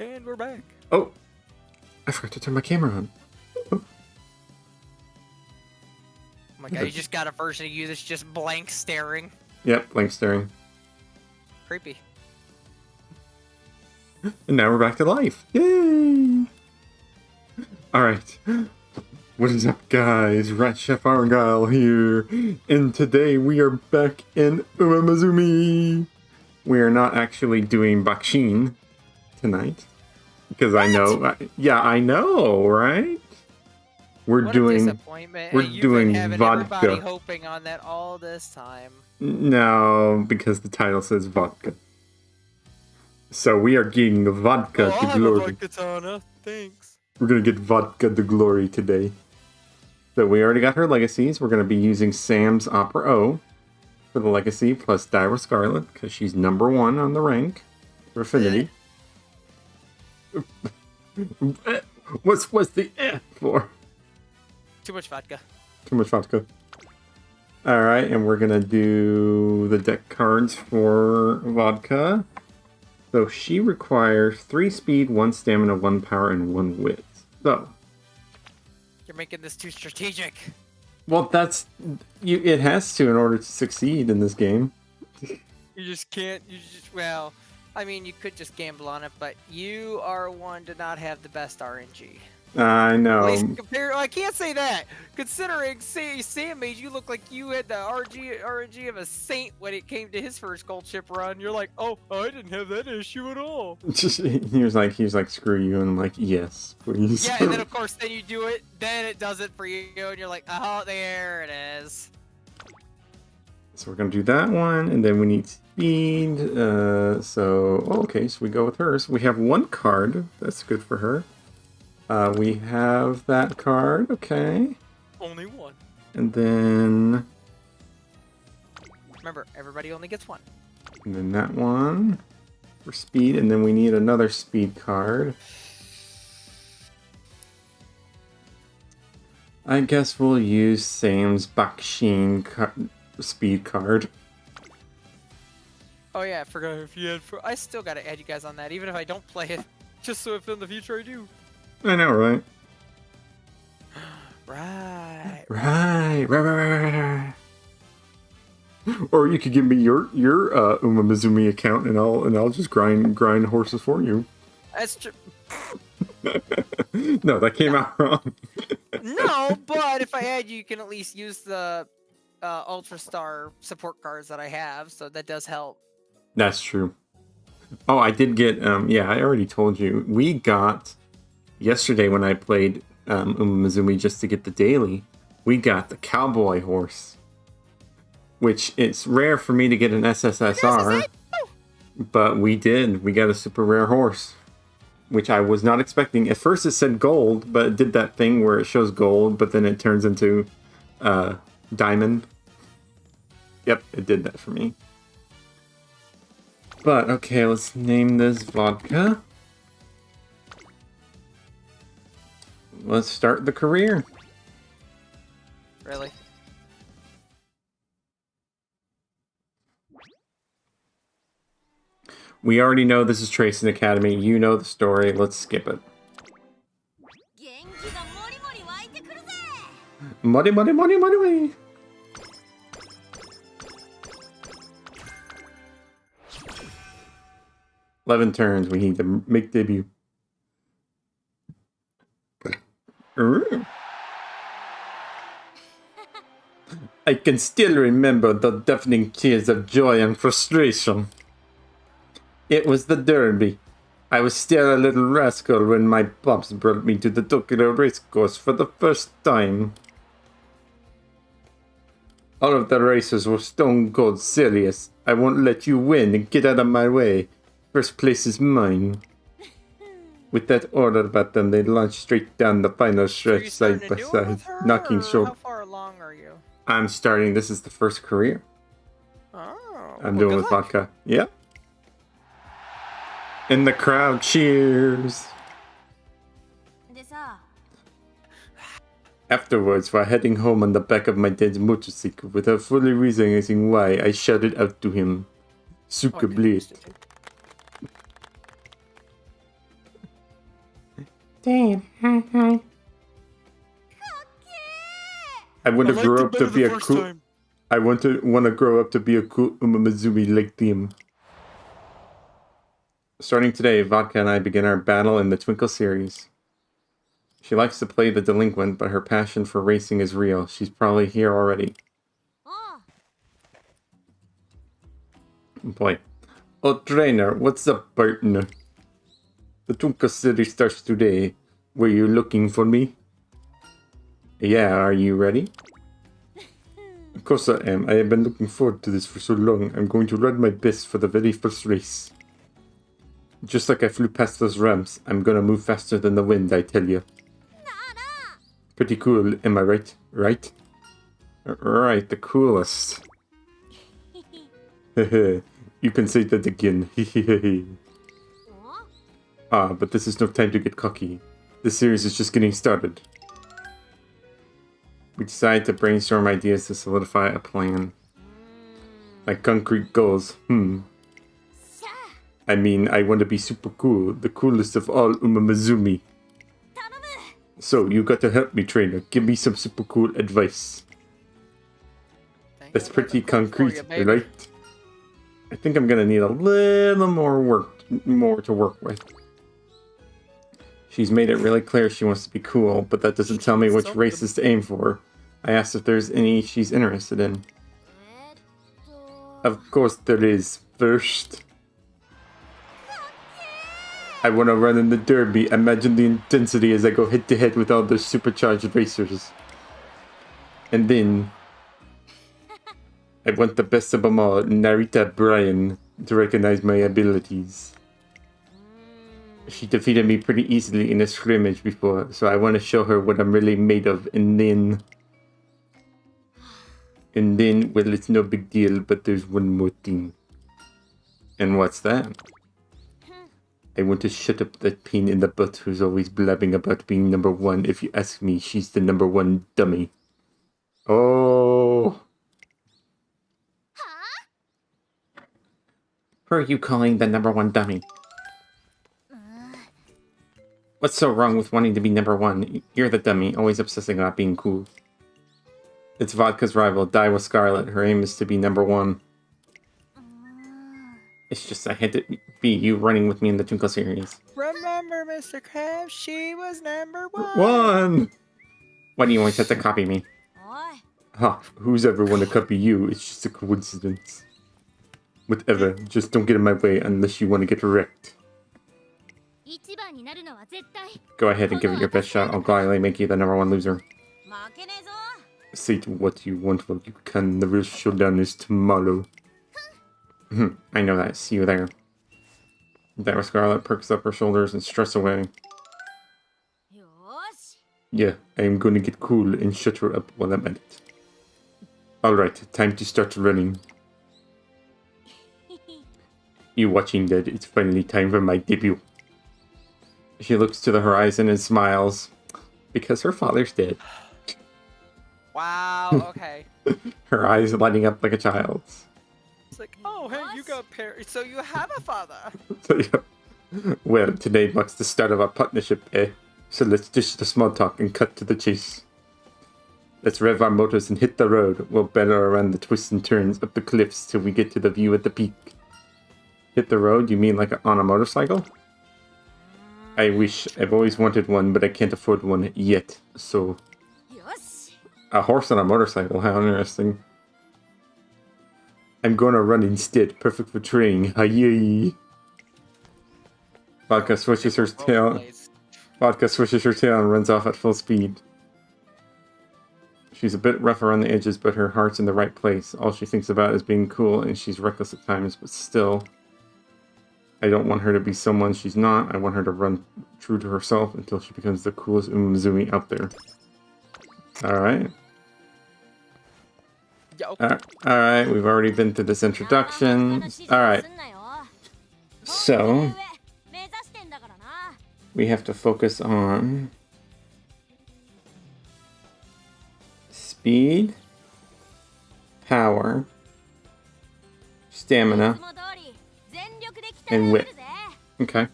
And we're back. Oh, I forgot to turn my camera on. Oh my god, you just got a version of you that's just blank staring. Yep, blank staring. Creepy. And now we're back to life. Yay! Alright. What is up, guys? Rat Chef Argyle here. And today we are back in Umamusume. We are not actually doing Bakshin tonight. Because I know... yeah, I know, right? We're What doing... a disappointment. We're You've doing been having vodka. everybody hoping on that all this time. No, because the title says vodka. So we are getting vodka I'll to have a glory. vodka katana. Thanks. We're gonna get vodka to glory today. So we already got her legacies. We're gonna be using Sam's Opera O for the legacy, plus Dyra Scarlet, because she's #1 on the rank for affinity. What's the for? Too much vodka. Too much vodka. Alright, and we're gonna do the deck cards for vodka. So she requires 3 speed, 1 stamina, 1 power, and 1 wit. So. You're making this too strategic. Well, that's... it has to in order to succeed in this game. You just can't, well, I mean, you could just gamble on it, but you are one to not have the best RNG. I know. At least compared, I can't say that. Considering, say, Sam made you look like you had the RNG of a saint when it came to his first gold chip run. You're like, oh, I didn't have that issue at all. he was like, screw you, and I'm like, yes, please. Yeah, and then of course, then you do it, then it does it for you, and you're like, oh, there it is. So we're gonna do that one, and then we need speed. Okay, so we go with her. So we have 1 card. That's good for her. We have that card, okay. Only 1. And then... Remember, everybody only gets 1. And then that one for speed, and then we need another speed card. I guess we'll use Sam's Bakshin speed card. Oh yeah, I forgot if you had... I still gotta add you guys on that, even if I don't play it. Just so if in the future I do. I know, right? Right. Or you could give me your Umamusume account, and I'll just grind horses for you. That's true. No, that came out wrong. No, but if I add you, can at least use the Ultra Star support cards that I have, so that does help. That's true. Oh, I did get. Yeah, I already told you. We got yesterday when I played Umamusume just to get the daily. We got the cowboy horse, which it's rare for me to get an SSSR, but we did. We got a super rare horse, which I was not expecting. At first it said gold, but it did that thing where it shows gold, but then it turns into diamond. Yep, it did that for me. But, okay, let's name this vodka. Let's start the career. Really? We already know this is Tracing Academy. You know the story. Let's skip it. Money. 11 turns. We need to make debut. I can still remember the deafening tears of joy and frustration. It was the Derby. I was still a little rascal when my pops brought me to the Tokyo racecourse for the first time. All of the racers were stone cold serious. I won't let you win and get out of my way. First place is mine. With that order button, they launched straight down the final stretch side by side, knocking short. How far along are you? I'm starting. This is the first career. Oh. I'm doing with vodka. Yep. And the crowd cheers. Afterwards, while heading home on the back of my dad's motorcycle, without fully realizing why, I shouted out to him, "Suka Blade." Dad, hi. I want to grow up to be a cool. I want to grow up to be a cool Umamusume like them. Starting today, Vodka and I begin our battle in the Twinkle series. She likes to play the delinquent, but her passion for racing is real. She's probably here already. Boy. Oh, trainer, what's up, partner? The Twinkle series starts today. Were you looking for me? Yeah, are you ready? Of course I am. I have been looking forward to this for so long. I'm going to run my best for the very first race. Just like I flew past those ramps, I'm gonna move faster than the wind, I tell you. Pretty cool, am I right? Right? Right, the coolest. You can say that again. But this is no time to get cocky. This series is just getting started. We decided to brainstorm ideas to solidify a plan. Like concrete goals, I mean, I want to be super cool, the coolest of all Umamusume. So, you got to help me, trainer. Give me some super cool advice. That's pretty concrete, right? I think I'm gonna need a little more to work with. She's made it really clear she wants to be cool, but that doesn't tell me which races to aim for. I asked if there's any she's interested in. Of course there is. First, I want to run in the derby. Imagine the intensity as I go head to head with all those supercharged racers. And then, I want the best of them all, Narita Bryan, to recognize my abilities. She defeated me pretty easily in a scrimmage before, so I want to show her what I'm really made of, and then, well, it's no big deal, but there's one more thing. And what's that? I want to shut up that pain in the butt who's always blabbing about being number one. If you ask me, she's the number one dummy. Oh. Who are you calling the number one dummy? What's so wrong with wanting to be number one? You're the dummy, always obsessing about being cool. It's Vodka's rival, Die with Scarlet. Her aim is to be number one. It's just I had to be you running with me in the Twinkle series. Remember, Mr. Krabs, she was number one! Why do you always have to copy me? Huh, who's ever want to copy you? It's just a coincidence. Whatever, just don't get in my way unless you want to get wrecked. Go ahead and give it your best shot. I'll gladly make you the number one loser. Say what you want while you can. The real showdown is tomorrow. I know that. See you there. That was Scarlet perks up her shoulders and stress away. Yeah, I am going to get cool and shut her up while I'm at it. Alright, time to start running. You watching, Dad? It's finally time for my debut. She looks to the horizon and smiles. Because her father's dead. Wow, okay. Her eyes lighting up like a child's. It's like, oh, hey, you got parents, so you have a father. So, yeah. Well, today marks the start of our partnership, eh? So let's dish the small talk and cut to the chase. Let's rev our motors and hit the road. We'll battle around the twists and turns up the cliffs till we get to the view at the peak. Hit the road? You mean like on a motorcycle? I wish. I've always wanted one, but I can't afford one yet, so... A horse on a motorcycle, how interesting. I'm gonna run instead, perfect for training. Hi-yay! Vodka switches her tail. Vodka swishes her tail and runs off at full speed. She's a bit rough around the edges, but her heart's in the right place. All she thinks about is being cool, and she's reckless at times, but still... I don't want her to be someone she's not. I want her to run true to herself until she becomes the coolest Umamusume out there. Alright. Alright, we've already been through this introduction. Alright. So, we have to focus on speed, power, stamina, and wit. Okay.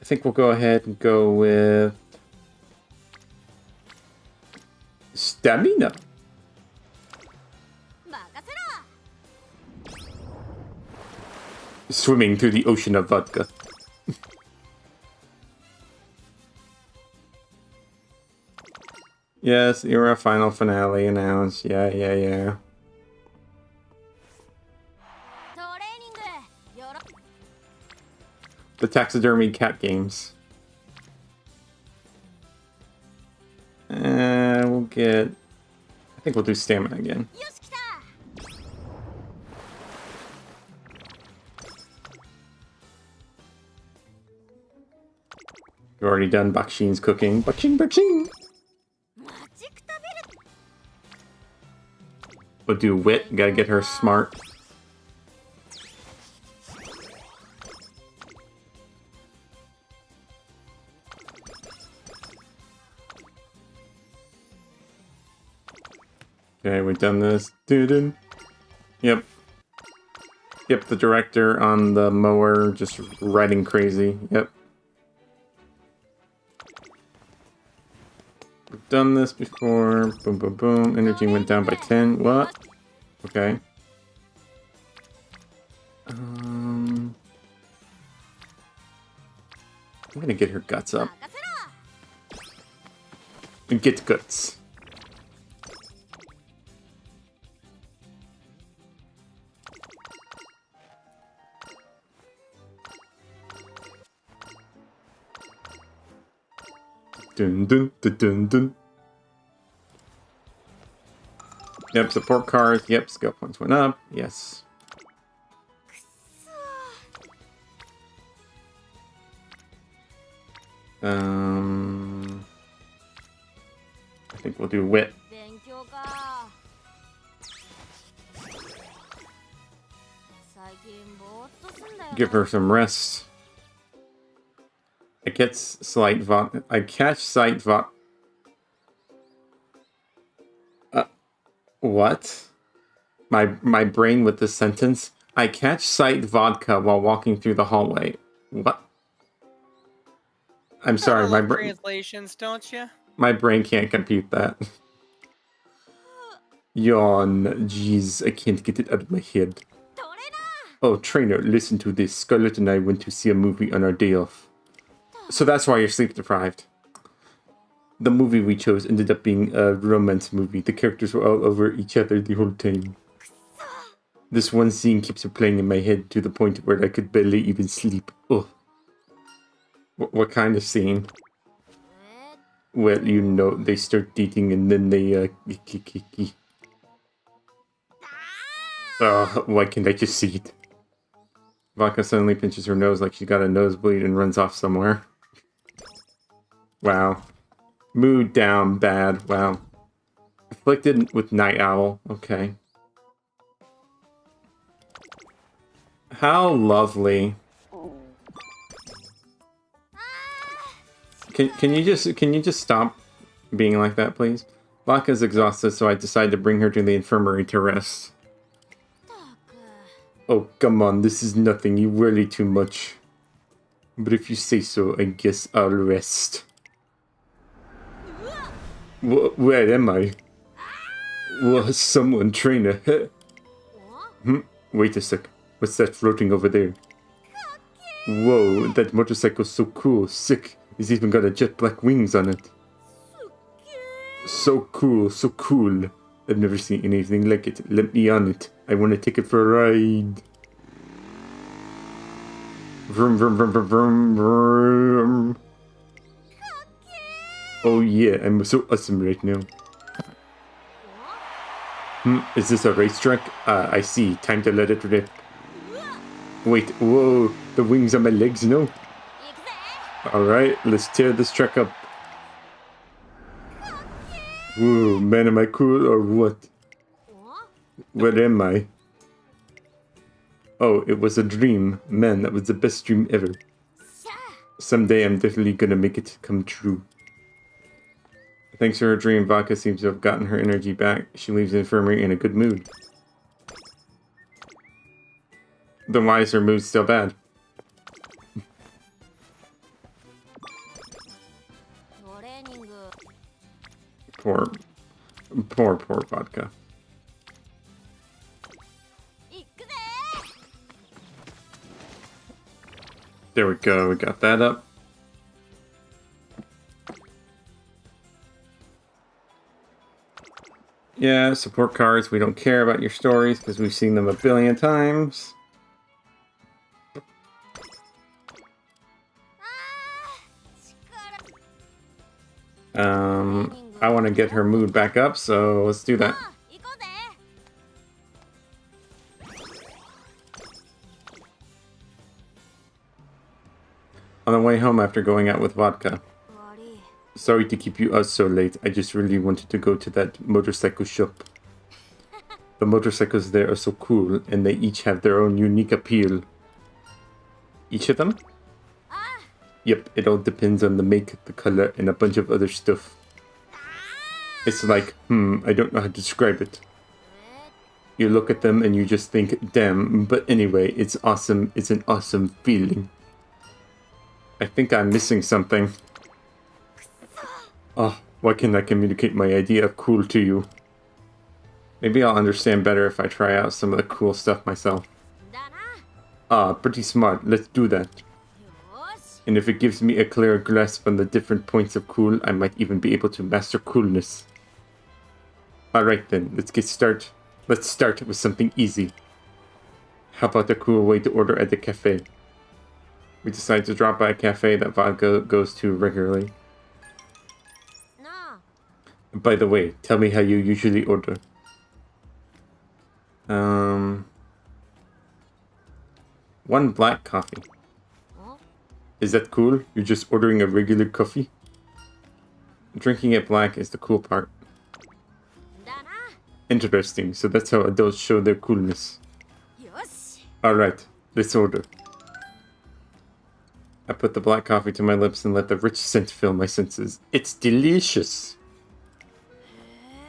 think we'll go ahead and go with stamina. Swimming through the ocean of vodka. Yes, era final finale announced. Yeah. The taxidermy cat games. We'll get... I think we'll do stamina again. We've already done Bakshin's cooking. Bakshin! We'll do wit. Gotta get her smart. Okay, we've done this. Yep. Yep, the director on the mower just riding crazy. Yep. We've done this before. Boom, boom, boom. Energy went down by 10. What? Okay. I'm gonna get her guts up. And get guts. Dun dun dun dun dun. Yep, support cars. Yep, skill points went up. Yes. I think we'll do wit. Give her some rest. I catch sight what? My brain with this sentence. I catch sight vodka while walking through the hallway. What? I'm sorry, my brain. Translations, don't you? My brain can't compute that. Yawn. Jeez, I can't get it out of my head. Oh, trainer, listen to this. Scarlett and I went to see a movie on our day off. So that's why you're sleep deprived. The movie we chose ended up being a romance movie. The characters were all over each other the whole time. This one scene keeps replaying in my head to the point where I could barely even sleep. Ugh. What kind of scene? Well, you know, they start dating and then they, why can't I just see it? Vodka suddenly pinches her nose like she's got a nosebleed and runs off somewhere. Wow. Mood down, bad. Wow. Afflicted with night owl. Okay. How lovely. Can you just stop being like that, please? Vodka's exhausted, so I decided to bring her to the infirmary to rest. Oh, come on, this is nothing. You worry too much. But if you say so, I guess I'll rest. Where am I? Was someone trainer? Wait a sec. What's that floating over there? Whoa, that motorcycle's so cool. Sick. It's even got a jet black wings on it. So cool, so cool. I've never seen anything like it. Let me on it. I want to take it for a ride. Vroom, vroom, vroom, vroom, vroom, vroom. Oh yeah, I'm so awesome right now. Is this a racetrack? I see. Time to let it rip. Wait, whoa. The wings on my legs, no? Alright, let's tear this track up. Whoa, man, am I cool or what? Where am I? Oh, it was a dream. Man, that was the best dream ever. Someday I'm definitely gonna make it come true. Thanks to her dream, Vodka seems to have gotten her energy back. She leaves the infirmary in a good mood. Then why is her mood still bad? Poor vodka. There we go, we got that up. Yeah, support cards, we don't care about your stories because we've seen them a billion times. I want to get her mood back up, so let's do that. On the way home after going out with Vodka. Sorry to keep you out so late. I just really wanted to go to that motorcycle shop. The motorcycles there are so cool, and they each have their own unique appeal. Each of them? Yep, it all depends on the make, the color, and a bunch of other stuff. It's like, I don't know how to describe it. You look at them and you just think, damn, but anyway, it's awesome. It's an awesome feeling. I think I'm missing something. Oh, why can't I communicate my idea of cool to you? Maybe I'll understand better if I try out some of the cool stuff myself. Ah, pretty smart. Let's do that. And if it gives me a clearer grasp on the different points of cool, I might even be able to master coolness. Alright then, let's get started. Let's start with something easy. How about a cool way to order at the cafe? We decide to drop by a cafe that Vodka goes to regularly. By the way, tell me how you usually order. One black coffee. Is that cool? You're just ordering a regular coffee? Drinking it black is the cool part. Interesting, so that's how adults show their coolness. Alright, let's order. I put the black coffee to my lips and let the rich scent fill my senses. It's delicious!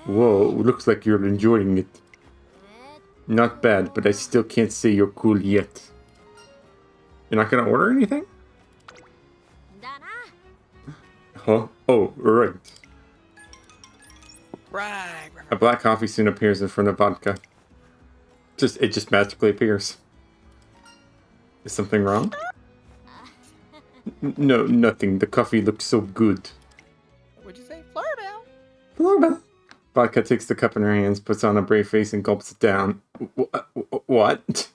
Whoa, looks like you're enjoying it. Not bad, but I still can't say you're cool yet. You're not gonna order anything? Huh? Oh, right. Right. A black coffee soon appears in front of Vodka. It just magically appears. Is something wrong? No, nothing. The coffee looks so good. What'd you say? Florbell. Florbell. Vodka takes the cup in her hands, puts on a brave face, and gulps it down. What?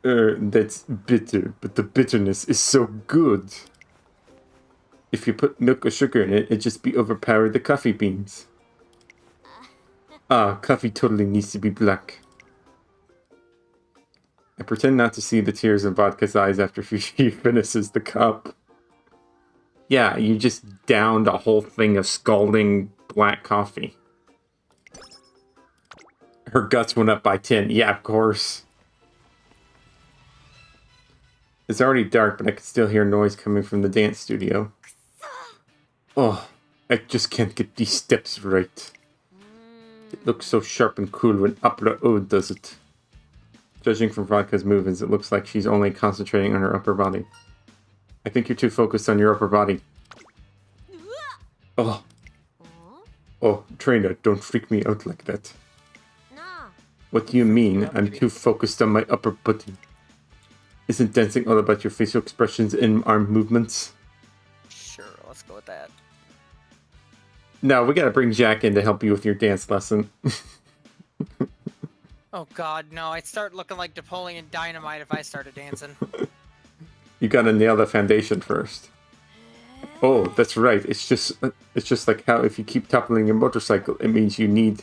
That's bitter, but the bitterness is so good. If you put milk or sugar in it, it'd just be overpowered the coffee beans. Ah, coffee totally needs to be black. I pretend not to see the tears in Vodka's eyes after she finishes the cup. Yeah, you just downed a whole thing of scalding black coffee. Her guts went up by 10. Yeah, of course. It's already dark, but I can still hear noise coming from the dance studio. Oh, I just can't get these steps right. It looks so sharp and cool when Opera Ode does it. Judging from Vodka's movements, it looks like she's only concentrating on her upper body. I think you're too focused on your upper body. Oh. Oh, trainer, don't freak me out like that. What do you mean, I'm too focused on my upper body? Isn't dancing all about your facial expressions and arm movements? Sure, let's go with that. No, we gotta bring Jack in to help you with your dance lesson. Oh god, no, I'd start looking like Napoleon Dynamite if I started dancing. You gotta nail the foundation first. Oh, that's right. It's just like how if you keep toppling your motorcycle, it means you need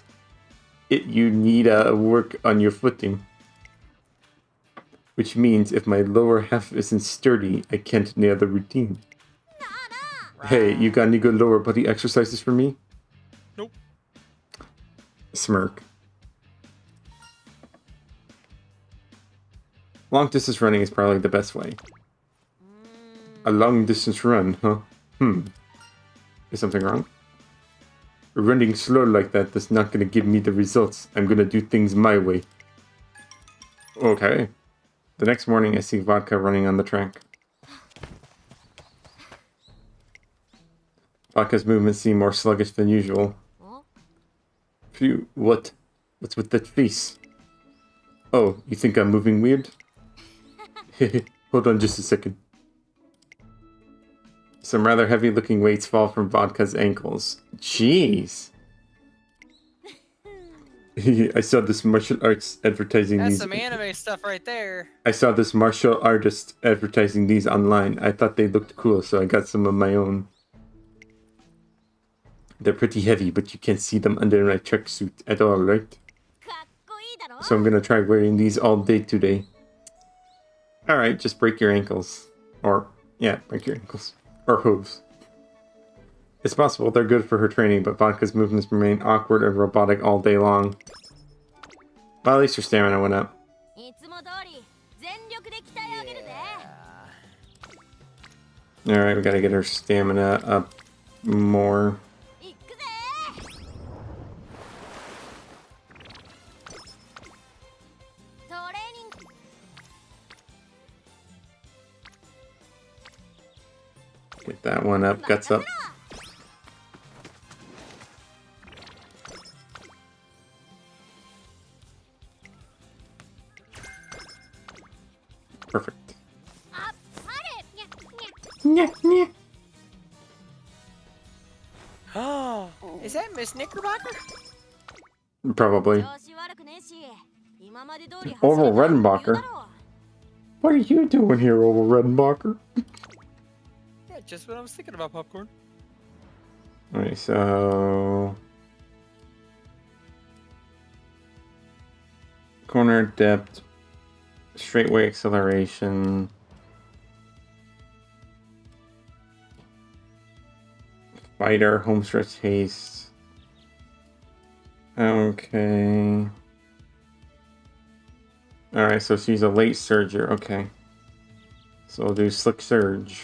work on your footing. Which means if my lower half isn't sturdy, I can't nail the routine. Hey, you got any good lower body exercises for me? Nope. Smirk. Long distance running is probably the best way. A long distance run, huh? Is something wrong? Running slow like that is not gonna give me the results. I'm gonna do things my way. Okay. The next morning I see Vodka running on the track. Vodka's movements seem more sluggish than usual. Phew, what? What's with that face? Oh, you think I'm moving weird? Hold on just a second. Some rather heavy-looking weights fall from Vodka's ankles. Jeez! I saw this martial arts advertising That's these. some anime stuff right there. I saw this martial artist advertising these online. I thought they looked cool, so I got some of my own. They're pretty heavy, but you can't see them under my tracksuit at all, right? So I'm gonna try wearing these all day today. Alright, just break your ankles. Or, yeah, break your ankles. Or hooves. It's possible they're good for her training, but Vodka's movements remain awkward and robotic all day long. Well, at least her stamina went up. Alright, we gotta get her stamina up more. Get that one up, guts up. Perfect. Oh, is that Miss Knickerbocker? Probably. Orville Redenbacher? What are you doing here, Orville Redenbacher? Yeah, just what I was thinking about, Popcorn. Alright, so... Corner depth, straightway acceleration, fighter, home stretch haste. Okay. Alright, so she's a late surger. Okay. So we'll do slick surge.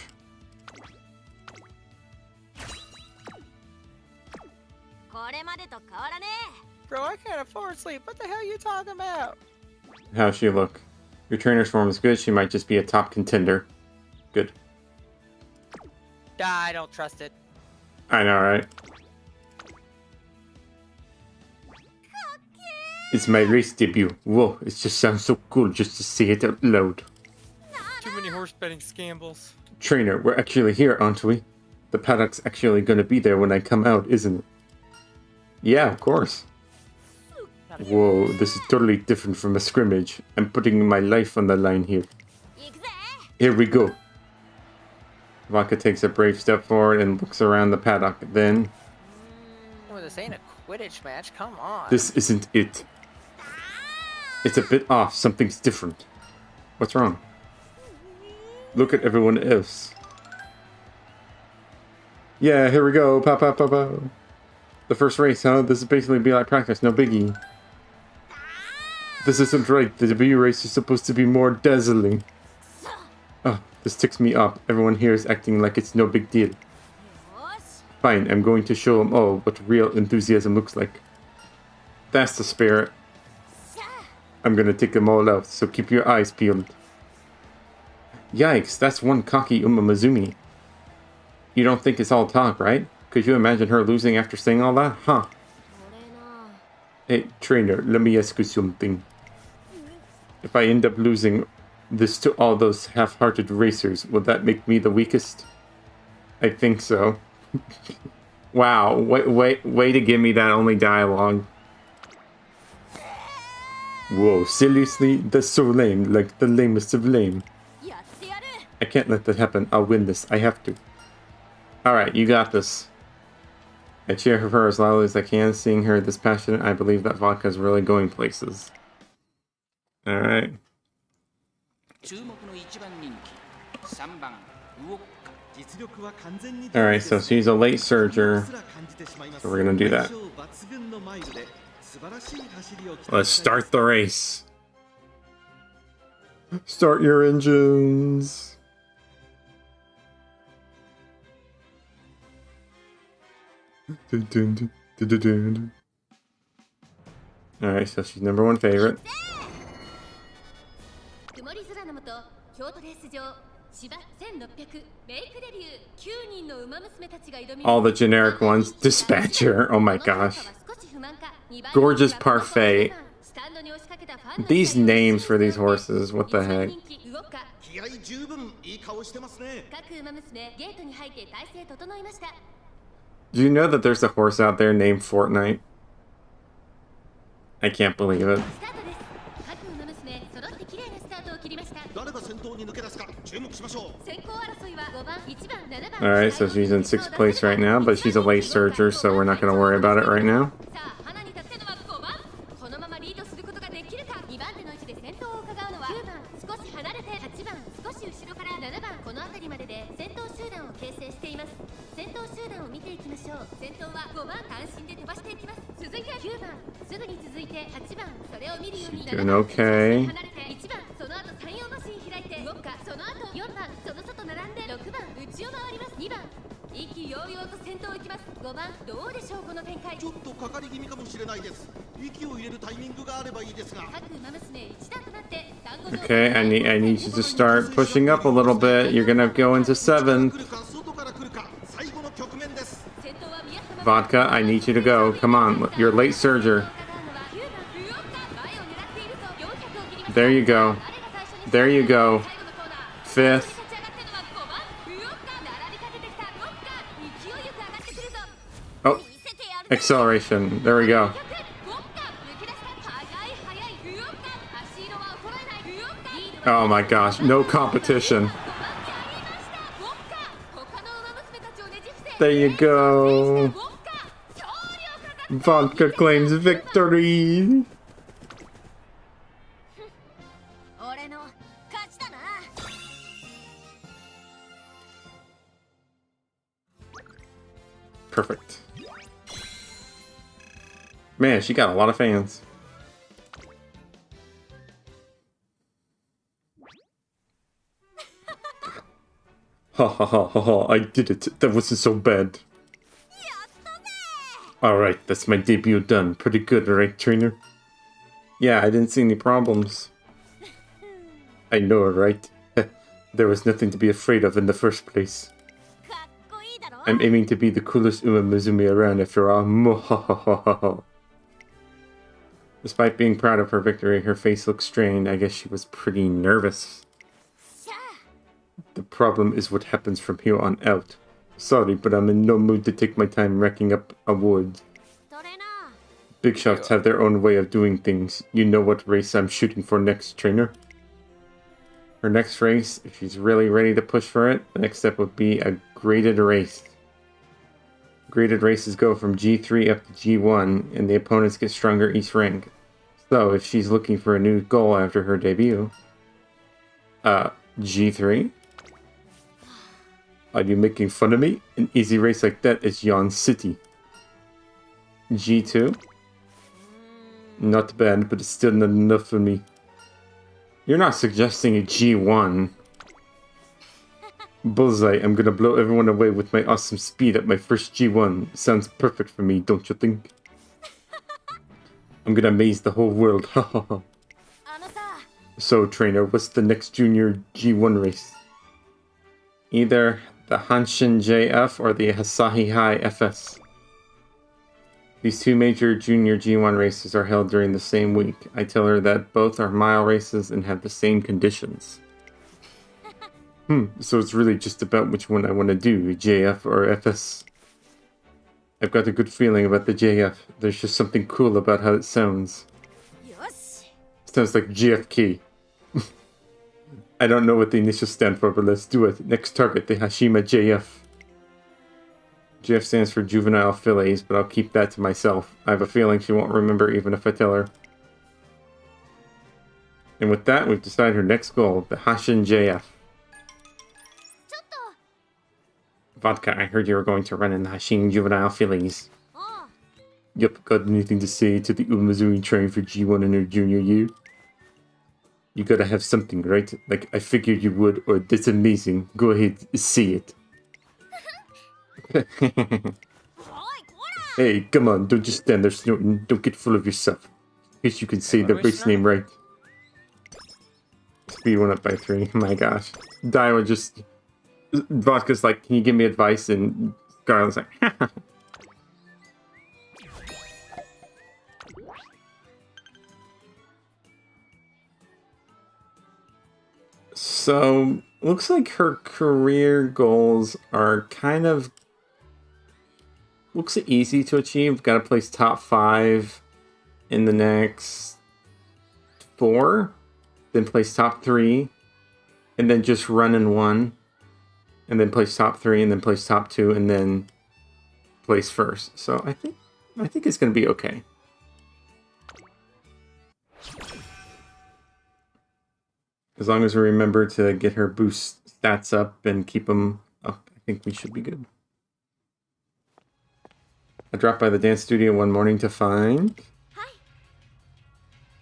Bro, I can't afford sleep. What the hell are you talking about? How's she look? Your trainer's form is good. She might just be a top contender. Good. I don't trust it. I know, right? It's my race debut. Whoa, it just sounds so cool just to say it out loud. Too many horse betting scambles. Trainer, we're actually here, aren't we? The paddock's actually gonna be there when I come out, isn't it? Yeah, of course. Whoa, this is totally different from a scrimmage. I'm putting my life on the line here. Here we go. Vodka takes a brave step forward and looks around the paddock. Then... Oh, this ain't a Quidditch match. Come on. This isn't it. It's a bit off. Something's different. What's wrong? Look at everyone else. Yeah, here we go. Pow, pow, pow, pow. The first race, huh? This is basically be like practice. No biggie. This isn't right. The debut race is supposed to be more dazzling. Oh, this ticks me off. Everyone here is acting like it's no big deal. Fine, I'm going to show them all what real enthusiasm looks like. That's the spirit. I'm gonna take them all out, so keep your eyes peeled. Yikes, that's one cocky Umamusume. You don't think it's all talk, right? Could you imagine her losing after saying all that? Huh? Hey, trainer, let me ask you something. If I end up losing this to all those half-hearted racers, will that make me the weakest? I think so. Wow, way to give me that only dialogue. Whoa, seriously? That's so lame, like the lamest of lame. I can't let that happen. I'll win this. I have to. Alright, you got this. I cheer for her as loudly as I can. Seeing her this passionate, I believe that Vodka is really going places. Alright. Alright, so she's a late surger. So we're gonna do that. Let's start the race. Start your engines. Alright, so she's #1 favorite. All the generic ones. Dispatcher. Oh my gosh. Gorgeous Parfait. These names for these horses. What the heck? Do you know that there's a horse out there named Fortnite? I can't believe it. Alright, so she's in 6th place right now, but she's a late surger, so we're not going to worry about it right now. Doing okay. Okay, I need you to start pushing up a little bit. You're gonna go into 7th. Vodka, I need you to go. Come on, you're a late surger. There you go. There you go. 5th. Oh, acceleration. There we go. Oh my gosh, no competition. There you go. Vodka claims victory. Perfect. Man, she got a lot of fans. Ha ha ha ha ha, I did it. That wasn't so bad. Alright, that's my debut done. Pretty good, right, trainer? Yeah, I didn't see any problems. I know, right? There was nothing to be afraid of in the first place. I'm aiming to be the coolest Umamusume around after all. Despite being proud of her victory, her face looked strained. I guess she was pretty nervous. The problem is what happens from here on out. Sorry, but I'm in no mood to take my time racking up awards. Big shots have their own way of doing things. You know what race I'm shooting for next, trainer? Her next race, if she's really ready to push for it, the next step would be a graded race. Graded races go from G3 up to G1, and the opponents get stronger each rank. So, if she's looking for a new goal after her debut... G3? Are you making fun of me? An easy race like that is Yon City. G2? Not bad, but it's still not enough for me. You're not suggesting a G1. Bullseye, I'm gonna blow everyone away with my awesome speed at my first G1. Sounds perfect for me, don't you think? I'm gonna amaze the whole world, hahaha. So, trainer, what's the next junior G1 race? Either the Hanshin JF or the Asahi High FS. These two major junior G1 races are held during the same week. I tell her that both are mile races and have the same conditions. So it's really just about which one I want to do, JF or FS. I've got a good feeling about the JF. There's just something cool about how it sounds. Sounds like GFK. I don't know what the initials stand for, but let's do it. Next target, the Hashima JF. JF stands for Juvenile Fillies, but I'll keep that to myself. I have a feeling she won't remember even if I tell her. And with that, we've decided her next goal, the Hashin JF. Vodka, I heard you were going to run in the Hashin Juvenile Fillies. Yup, got anything to say to the Umamusume train for G1 in her junior year? You gotta have something, right? Like, I figured you would, or that's amazing. Go ahead, say it. Hey, come on, don't just stand there snorting. Don't get full of yourself. In case you can say the race name right. speed went up by 3. My gosh. Dio just... Vodka's like, can you give me advice? And Scarlet's like, So, looks like her career goals are kind of... Looks easy to achieve. Got to place top 5 in the next 4. Then place top 3. And then just run in 1. And then place top 3. And then place top 2. And then place first. So, I think it's going to be okay. As long as we remember to get her boost stats up and keep them up, I think we should be good. I dropped by the dance studio one morning to find...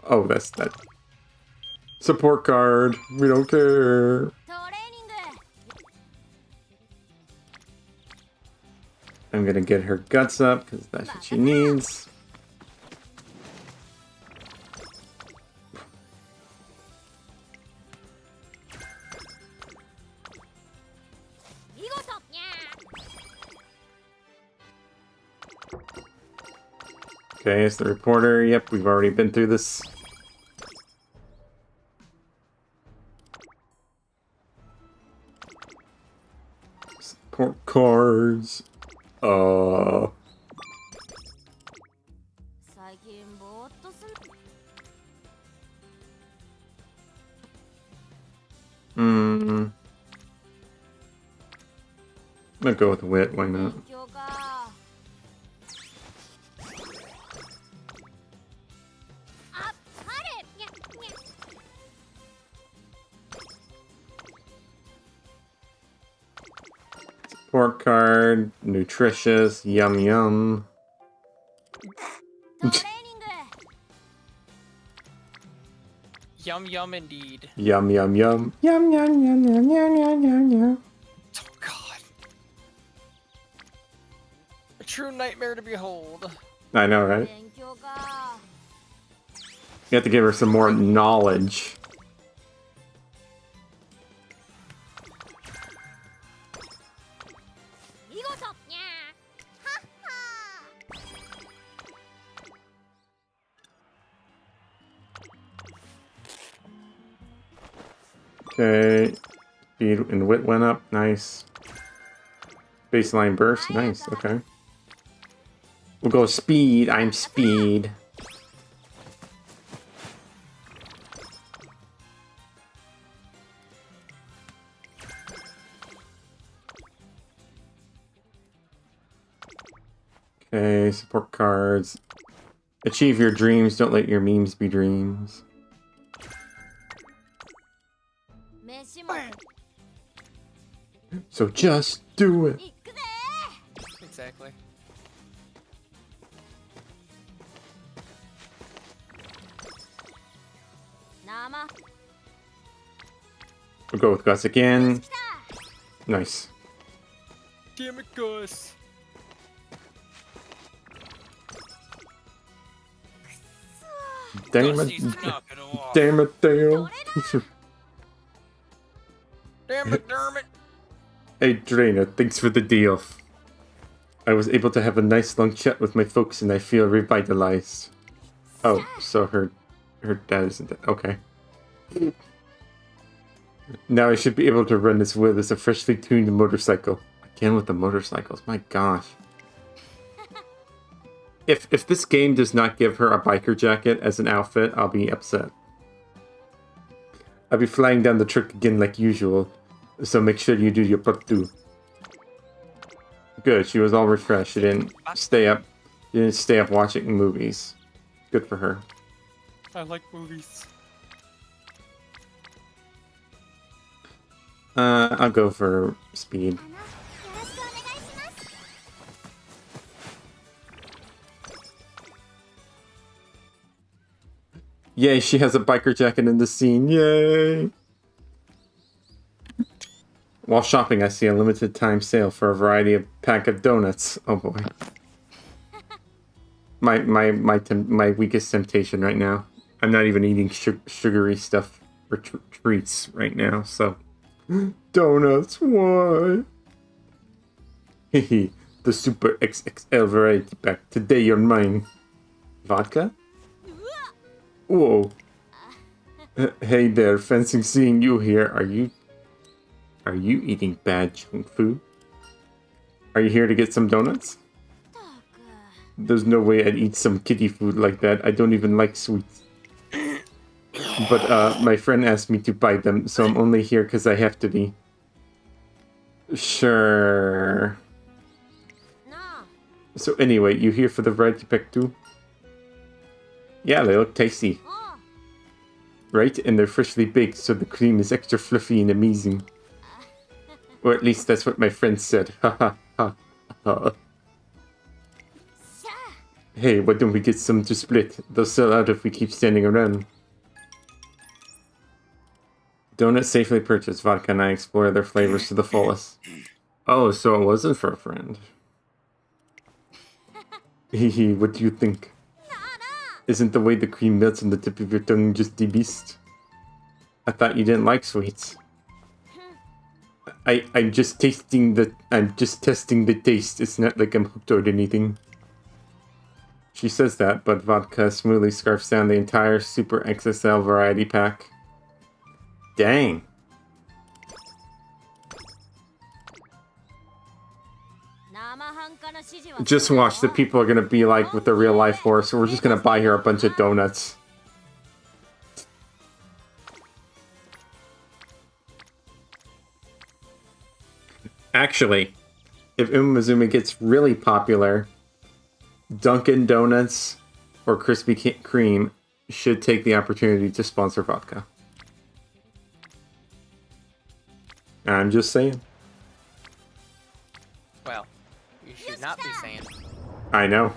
Oh, that's that. Support card. We don't care. I'm gonna get her guts up, because that's what she needs. Okay, it's the reporter. Yep, we've already been through this. Support cards. I'm gonna go with wit, why not? Support card, nutritious, yum yum. Yum yum indeed. Yum yum yum. Yum yum yum yum yum yum yum yum. Oh god. A true nightmare to behold. I know, right? You have to give her some more knowledge. Okay, speed and wit went up, nice. Baseline burst, nice, okay. We'll go speed, I'm speed. Okay, support cards. Achieve your dreams, don't let your memes be dreams. So just do it. Exactly. We'll go with Gus again. Nice. Damn it, Gus. Damn it. Damn it, Dale. Damn it, Dermot. Hey, Drainer, thanks for the deal. I was able to have a nice long chat with my folks and I feel revitalized. Oh, so her dad isn't dead. Okay. Now I should be able to run this with as a freshly tuned motorcycle. Again with the motorcycles, my gosh. If this game does not give her a biker jacket as an outfit, I'll be upset. I'll be flying down the trick again like usual, so make sure you do your part too. Good, she was all refreshed. She didn't stay up watching movies. Good for her. I like movies. I'll go for speed. Yay, she has a biker jacket in the scene. Yay! While shopping, I see a limited time sale for a variety of pack of donuts. Oh boy. My weakest temptation right now. I'm not even eating sugary stuff for treats right now, so... Donuts, why? Hehe, the Super XXL variety pack. Today you're mine. Vodka? Whoa. Hey there, fencing seeing you here. Are you eating bad junk food? Are you here to get some donuts? There's no way I'd eat some kitty food like that. I don't even like sweets. But my friend asked me to buy them, so I'm only here because I have to be. Sure. So anyway, you here for the variety pack too? Yeah, they look tasty. Right? And they're freshly baked, so the cream is extra fluffy and amazing. Or at least that's what my friend said. Ha ha ha ha. Hey, why don't we get some to split? They'll sell out if we keep standing around. Donuts safely purchased. Vodka and I explore their flavors to the fullest. Oh, so it wasn't for a friend. Hehe, what do you think? Isn't the way the cream melts on the tip of your tongue just the beast? I thought you didn't like sweets. I'm just testing the taste. It's not like I'm hooked or anything. She says that, but Vodka smoothly scarfs down the entire Super XXL variety pack. Dang. Just watch, the people are gonna be like with the real life horse, so we're just gonna buy her a bunch of donuts. Actually, if Umamusume gets really popular, Dunkin' Donuts or Krispy Kreme should take the opportunity to sponsor Vodka. I'm just saying. Well, you should not be saying. I know.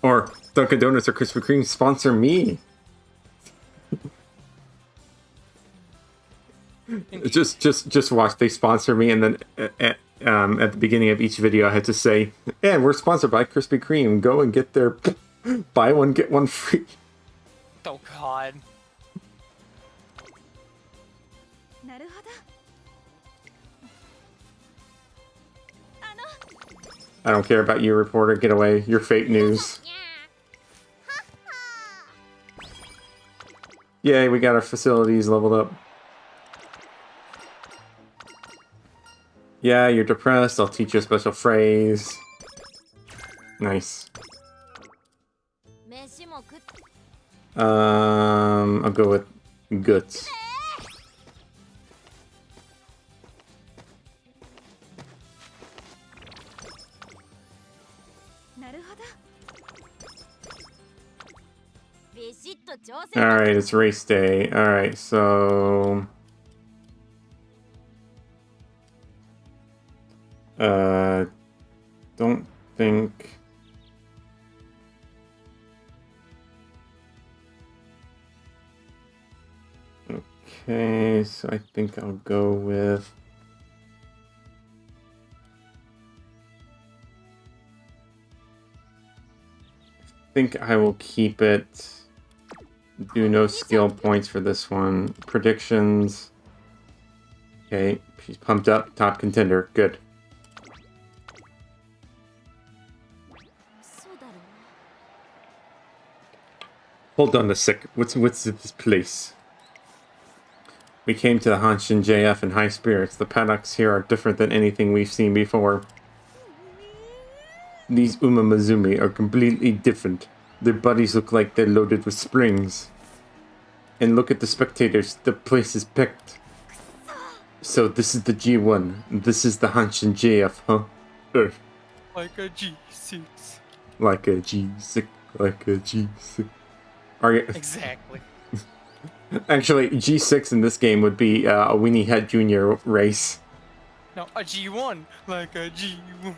Or Dunkin' Donuts or Krispy Kreme sponsor me. just watch. They sponsor me, and then at the beginning of each video, I had to say, "And we're sponsored by Krispy Kreme. Go and get their buy one get one free." Oh God. I don't care about you, reporter. Get away. You're fake news. Yay, we got our facilities leveled up. Yeah, you're depressed. I'll teach you a special phrase. Nice. I'll go with guts. Alright, it's race day. Alright, so... don't think... Okay, so I think I'll go with... I think I will keep it... Do no skill points for this one. Predictions. Okay, she's pumped up. Top contender. Good. Hold on a sec. What's this place? We came to the Hanshin JF in high spirits. The paddocks here are different than anything we've seen before. These Umamusume are completely different. Their bodies look like they're loaded with springs. And look at the spectators. The place is packed. So this is the G1. This is the Hanshin JF, huh? Like a G6. Like a G6. Like a G6. Are you... Exactly. Actually, G6 in this game would be a Weenie Head Jr. race. No, a G1. Like a G1.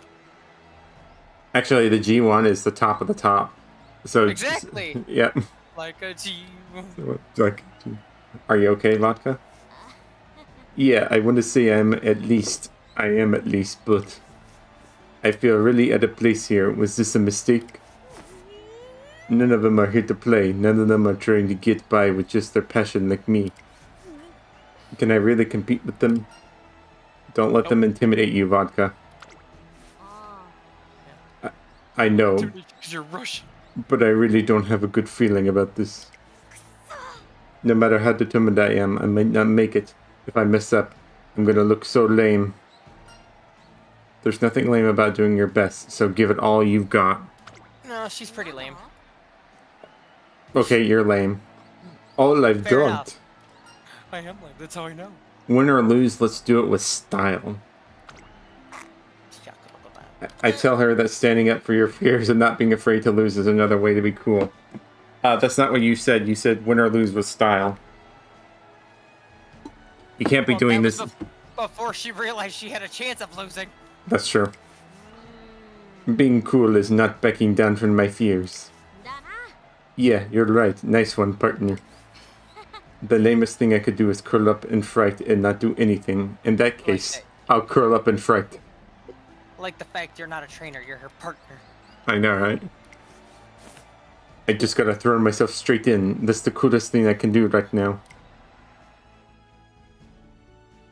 Actually, the G1 is the top of the top. So exactly. Yeah. Like a G1. Like, are you okay, Vodka? Yeah, I want to say I am at least, but I feel really out of place here. Was this a mistake? None of them are here to play. None of them are trying to get by with just their passion like me. Can I really compete with them? Don't let them intimidate you, Vodka. I know, Because you're Russian. but I really don't have a good feeling about this. No matter how determined I am, I might not make it. If I mess up, I'm gonna look so lame. There's nothing lame about doing your best, so give it all you've got. No, she's pretty lame. Okay, you're lame. All I've Fair got. enough. I am lame, that's how I know. Win or lose, let's do it with style. I tell her that standing up for your fears and not being afraid to lose is another way to be cool. That's not what you said. You said win or lose with style. You can't be doing this. Before she realized she had a chance of losing. That's true. Being cool is not backing down from my fears. Yeah, you're right. Nice one, partner. The lamest thing I could do is curl up in fright and not do anything. In that case, I'll curl up in fright. I like the fact you're not a trainer, you're her partner. I know, right? I just gotta throw myself straight in. That's the coolest thing I can do right now.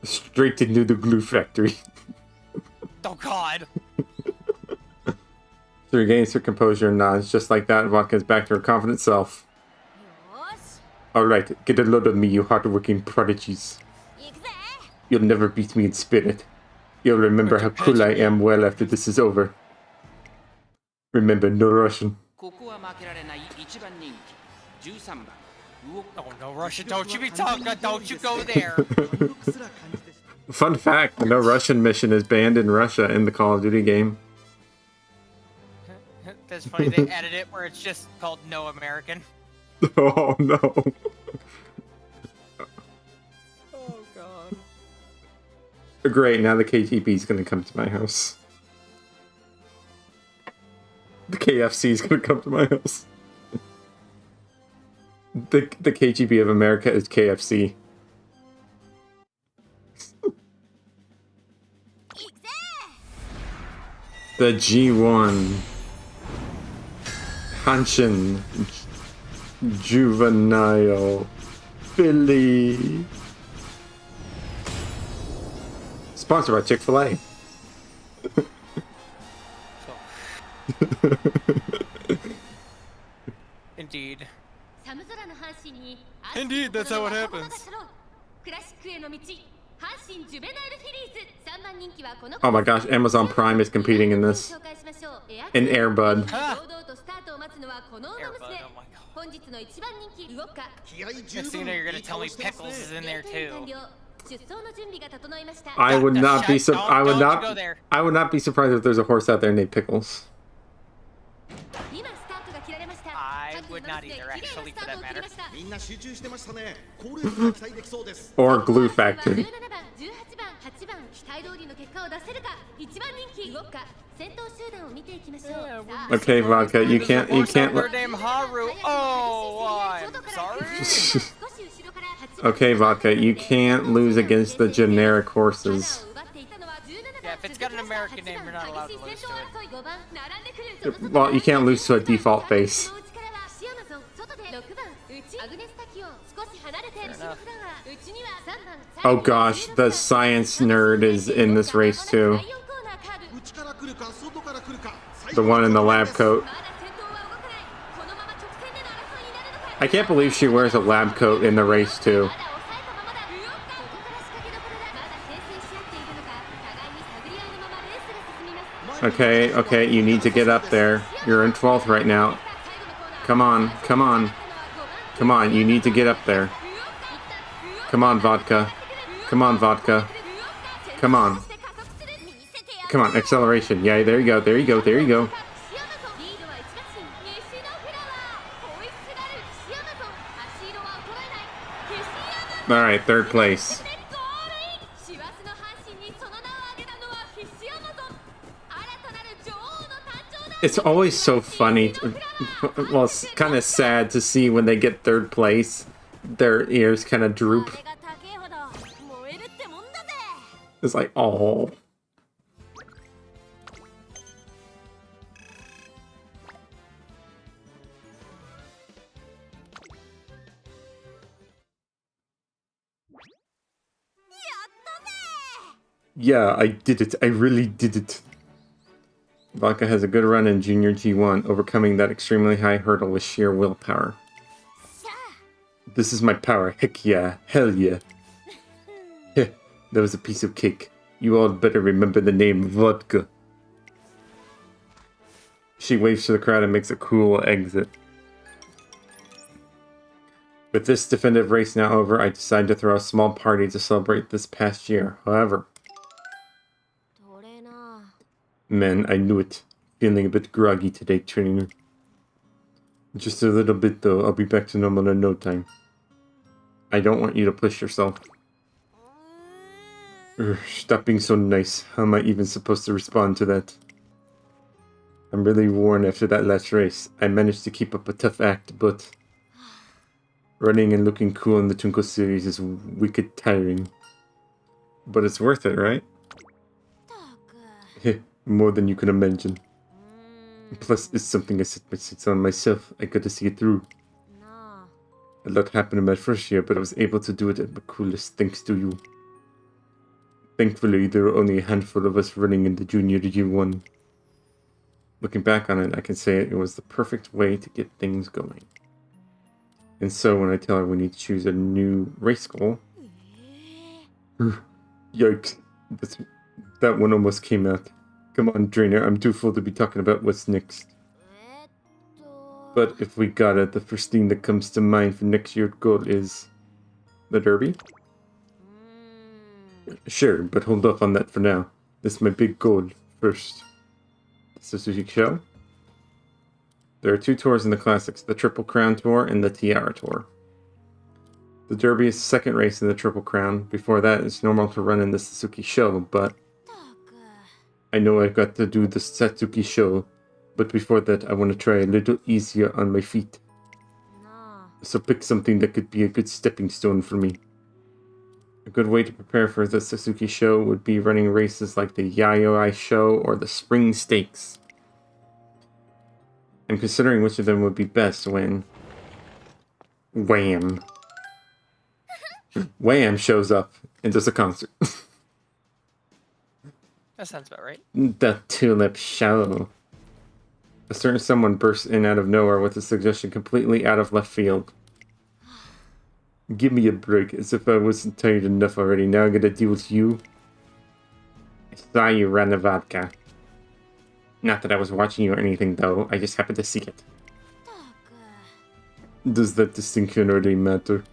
Straight into the glue factory. Oh god! She regains her composure and nods. Just like that, Vodka's back to her confident self. Alright, get a load of me, you hard-working prodigies. You'll never beat me in spirit. You'll remember how cool I am well after this is over. Remember, no Russian. Oh no, Russia, don't you be talking, don't you go there! Fun fact, no Russian mission is banned in Russia in the Call of Duty game. That's funny, they added it where it's just called No American. Oh no. Oh god. Great, now the KGB is gonna come to my house. The KFC is gonna come to my house. The KGB of America is KFC. The G1. Hanshin. Juvenile. Billy. Sponsored by Chick-fil-A. Indeed. Indeed, that's how it happens. Oh my gosh, Amazon Prime is competing in this. And Air Bud. Huh. Air Bud, oh my god. Next thing you know, you're gonna tell me Pickles is in there too. I would not be Don't you go there. I would not be surprised if there's a horse out there named Pickles. I would not either, actually, for that matter. Or Glue Factory. Okay, Vodka, you can't Her name Haru. Oh, I'm sorry. Okay, Vodka, you can't lose against the generic horses. Yeah, if it's got an American name, you're not allowed to lose to it. Well, you can't lose to a default face. Oh gosh, the science nerd is in this race too. The one in the lab coat. I can't believe she wears a lab coat in the race too. Okay, you need to get up there. You're in 12th right now. Come on, you need to get up there. Come on, Vodka. Come on, acceleration. Yeah, there you go. Alright, third place. It's always so funny, well, it's kind of sad to see when they get third place, their ears kind of droop. It's like, oh. Yeah, I did it. I really did it. Vodka has a good run in Junior G1, overcoming that extremely high hurdle with sheer willpower. This is my power. Heck yeah. Hell yeah. Heh, that was a piece of cake. You all better remember the name Vodka. She waves to the crowd and makes a cool exit. With this definitive race now over, I decided to throw a small party to celebrate this past year. However, man, I knew it. Feeling a bit groggy today, trainer. Just a little bit though, I'll be back to normal in no time. I don't want you to push yourself. Stop being so nice. How am I even supposed to respond to that? I'm really worn after that last race. I managed to keep up a tough act, but running and looking cool in the Tunko series is wicked tiring. But it's worth it, right? More than you can imagine. Plus, it's something I set my sights on myself. I got to see it through. A lot happened in my first year, but I was able to do it at my coolest thanks to you. Thankfully, there were only a handful of us running in the Junior G1. Looking back on it, I can say it was the perfect way to get things going. And so when I tell her we need to choose a new race goal... Yikes. That one almost came out. Come on, Drainer, I'm too full to be talking about what's next. But if we got it, the first thing that comes to mind for next year's goal is... the Derby? Sure, but hold off on that for now. This is my big goal first. Suzuki Show. There are 2 tours in the Classics, the Triple Crown Tour and the Tiara Tour. The Derby is the second race in the Triple Crown. Before that, it's normal to run in the Suzuki Show, but... I know I've got to do the Satsuki Show, but before that I want to try a little easier on my feet. So pick something that could be a good stepping stone for me. A good way to prepare for the Suzuki Show would be running races like the Yayoi Show or the Spring Stakes. I'm considering which of them would be best when... Wham! Wham shows up and does a concert. That sounds about right. The Tulip Show. A certain someone bursts in out of nowhere with a suggestion completely out of left field. Give me a break, as if I wasn't tired enough already. Now I gotta deal with you. I saw you run the vodka. Not that I was watching you or anything, though. I just happened to see it. Does that distinction already matter?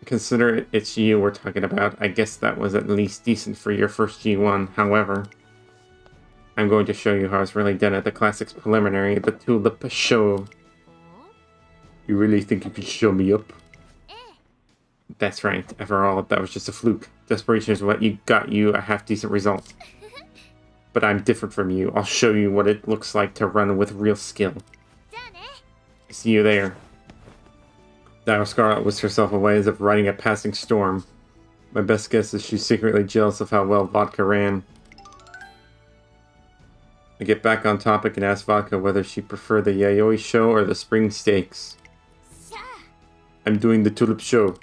Consider it's you we're talking about. I guess that was at least decent for your first G1. However, I'm going to show you how it's really done at the Classics Preliminary, the Tulip Show. You really think you could show me up? That's right. After all, that was just a fluke. Desperation is what got you a half-decent result. But I'm different from you. I'll show you what it looks like to run with real skill. See you there. Now Scarlet whisked herself away as if riding a passing storm. My best guess is she's secretly jealous of how well Vodka ran. I get back on topic and ask Vodka whether she preferred the Yayoi Show or the Spring Stakes. I'm doing the Tulip Show.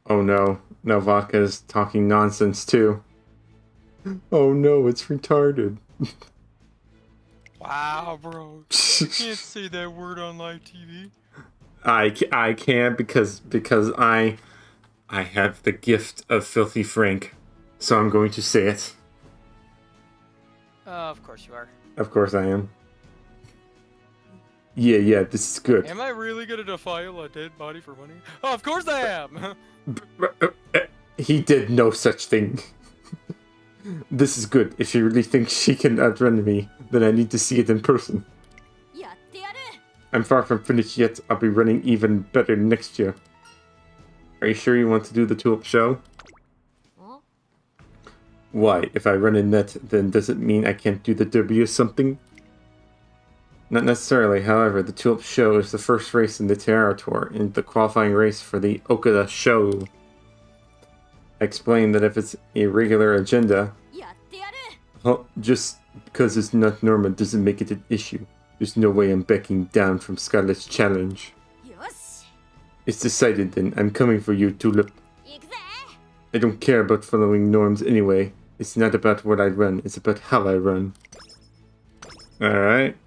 Oh no, now Vodka is talking nonsense too. Oh no, it's retarded. Wow, bro. You can't say that word on live TV. I can't because I have the gift of Filthy Frank, so I'm going to say it. Of course you are. Of course I am. Yeah, this is good. Am I really gonna defile a dead body for money? Oh, of course I am! He did no such thing. This is good. If she really thinks she can outrun me, then I need to see it in person. I'm far from finished yet. I'll be running even better next year. Are you sure you want to do the Tulip Show? Why? If I run in net, then does it mean I can't do the Derby or something? Not necessarily. However, the Tulip Show is the first race in the Tiara Tour, and the qualifying race for the Okada Show. I explained that if it's a regular agenda, just because it's not normal doesn't make it an issue. There's no way I'm backing down from Scarlet's challenge. It's decided then. I'm coming for you, Tulip. I don't care about following norms anyway. It's not about what I run, it's about how I run. Alright.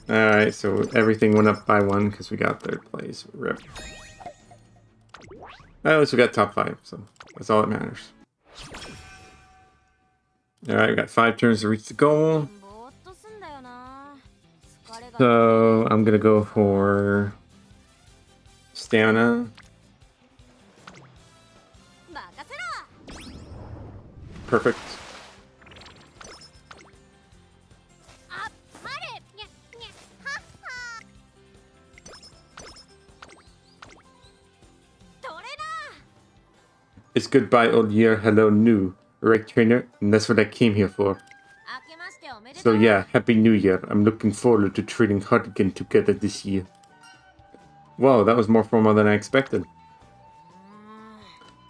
Alright, so everything went up by 1 because we got 3rd place. Rip. At least we got top 5, so that's all that matters. Alright, we got 5 turns to reach the goal. So I'm gonna go for stamina. Perfect. It's goodbye old year, hello new. Right, trainer? And that's what I came here for. So yeah, Happy New Year. I'm looking forward to training hard again together this year. Whoa, that was more formal than I expected.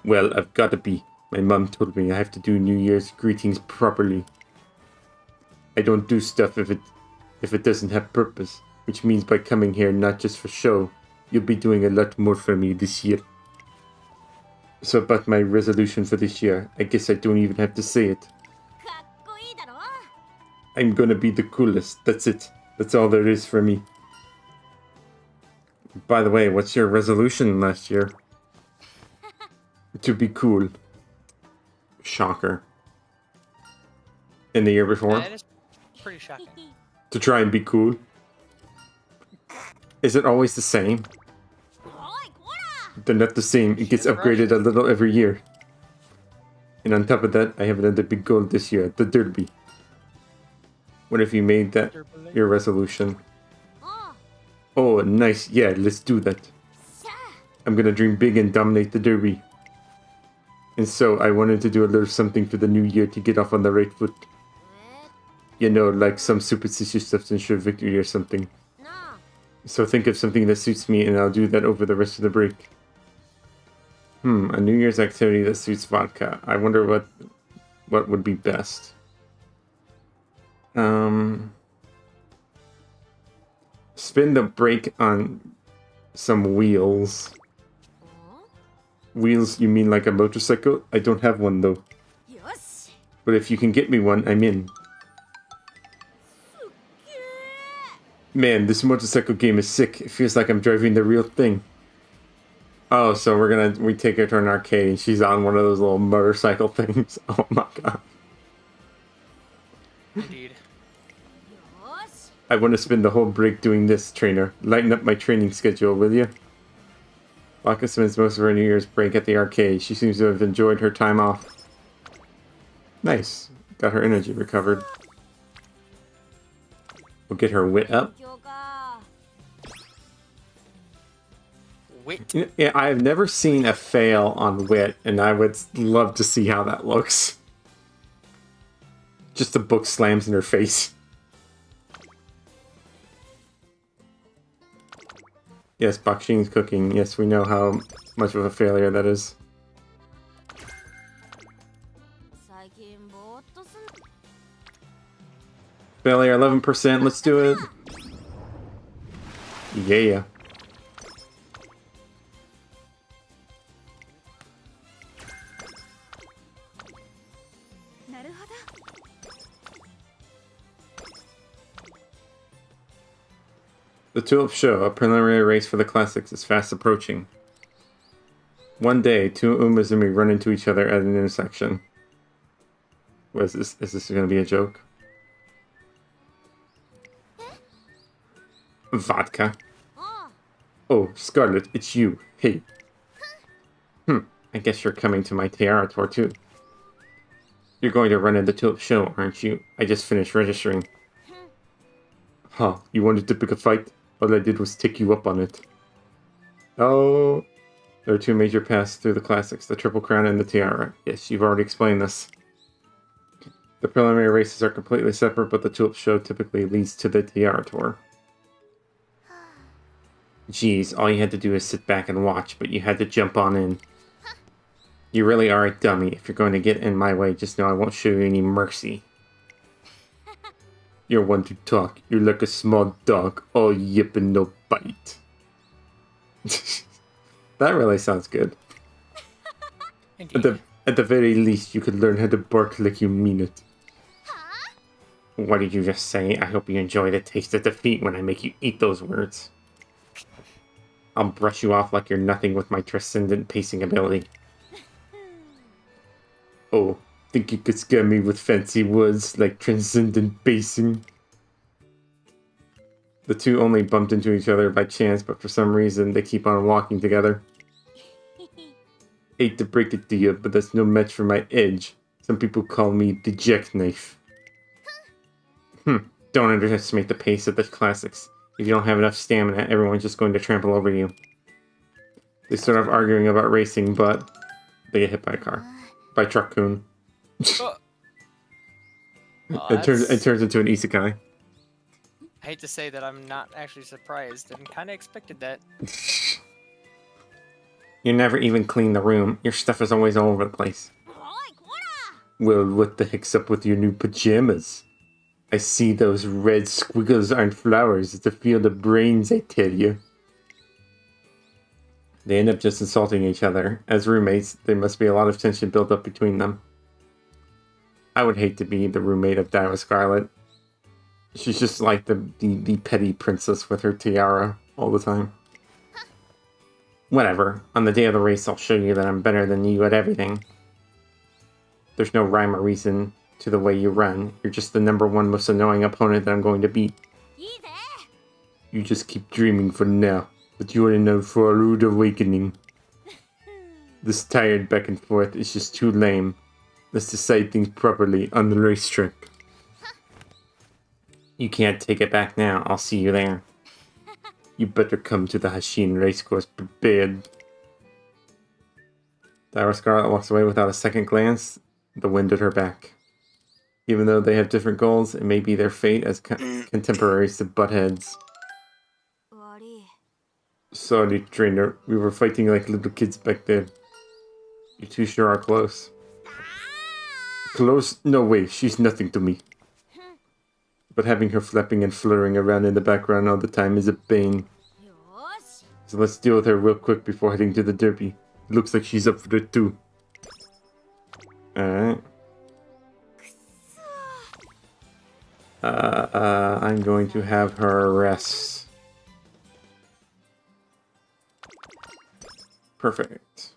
Well, I've got to be. My mom told me I have to do New Year's greetings properly. I don't do stuff if it doesn't have purpose, which means by coming here not just for show, you'll be doing a lot more for me this year. So about my resolution for this year, I guess I don't even have to say it. I'm gonna be the coolest, that's it. That's all there is for me. By the way, what's your resolution last year? To be cool. Shocker. In the year before? That is pretty shocking. To try and be cool? Is it always the same? They're not the same. It gets upgraded a little every year. And on top of that, I have another big goal this year, the derby. What if you made that your resolution? Oh, nice. Yeah, let's do that. I'm gonna dream big and dominate the derby. And so I wanted to do a little something for the new year to get off on the right foot. You know, like some superstitious stuff to ensure victory or something. So think of something that suits me and I'll do that over the rest of the break. A New Year's activity that suits Vodka. I wonder what would be best. Spin the brake on some wheels. Wheels, you mean like a motorcycle? I don't have one though. But if you can get me one, I'm in. Man, this motorcycle game is sick. It feels like I'm driving the real thing. Oh, so we take her to an arcade and she's on one of those little motorcycle things. Oh my god. Indeed. I want to spend the whole break doing this, trainer. Lighten up my training schedule, will you? Vodka spends most of her New Year's break at the arcade. She seems to have enjoyed her time off. Nice. Got her energy recovered. We'll get her wit up. Wit? Yeah, I have never seen a fail on wit, and I would love to see how that looks. Just the book slams in her face. Yes, Bakshin's cooking. Yes, we know how much of a failure that is. Failure 11%, let's do it. Yeah. The Tulip Show, a preliminary race for the classics, is fast approaching. One day, two Umamusume run into each other at an intersection. What is this? Is this going to be a joke? Vodka. Oh, Scarlet, it's you. Hey. I guess you're coming to my Tiara tour too. You're going to run in the Tulip Show, aren't you? I just finished registering. Huh, you wanted to pick a fight? All I did was take you up on it. Oh, there are two major paths through the classics, the Triple Crown and the Tiara. Yes, you've already explained this. The preliminary races are completely separate, but the Tulip Show typically leads to the Tiara tour. Geez, all you had to do is sit back and watch, but you had to jump on in. You really are a dummy. If you're going to get in my way, just know I won't show you any mercy. You're one to talk. You're like a small dog, all yip and no bite. That really sounds good. Indeed. At the very least, you could learn how to bark like you mean it. What did you just say? I hope you enjoy the taste of defeat when I make you eat those words. I'll brush you off like you're nothing with my transcendent pacing ability. Oh, think you could scare me with fancy words like transcendent pacing? The two only bumped into each other by chance, but for some reason they keep on walking together. Hate to break it to you, but that's no match for my edge. Some people call me the jackknife. Don't underestimate the pace of the classics. If you don't have enough stamina, everyone's just going to trample over you. They start off arguing about racing, but they get hit by a car. By Truck-kun. It turns into an isekai. I hate to say that I'm not actually surprised and kind of expected that. You never even clean the room. Your stuff is always all over the place. Well, what the heck's up with your new pajamas? I see those red squiggles aren't flowers. It's a field of brains, I tell you. They end up just insulting each other. As roommates, there must be a lot of tension built up between them. I would hate to be the roommate of Daiwa Scarlet. She's just like the petty princess with her tiara all the time. Whatever. On the day of the race, I'll show you that I'm better than you at everything. There's no rhyme or reason to the way you run. You're just the number one most annoying opponent that I'm going to beat. You just keep dreaming for now, but you are in for a rude awakening. This tired back and forth is just too lame. Let's decide things properly on the racetrack. You can't take it back now. I'll see you there. You better come to the Hashin racecourse prepared. Daiwa Scarlet walks away without a second glance, the wind at her back. Even though they have different goals, it may be their fate as contemporaries to butt heads. Sorry, trainer. We were fighting like little kids back there. You two sure are close. Close? No way. She's nothing to me. But having her flapping and fluttering around in the background all the time is a pain. So let's deal with her real quick before heading to the derby. Looks like she's up for it too. Alright. I'm going to have her rest. Perfect.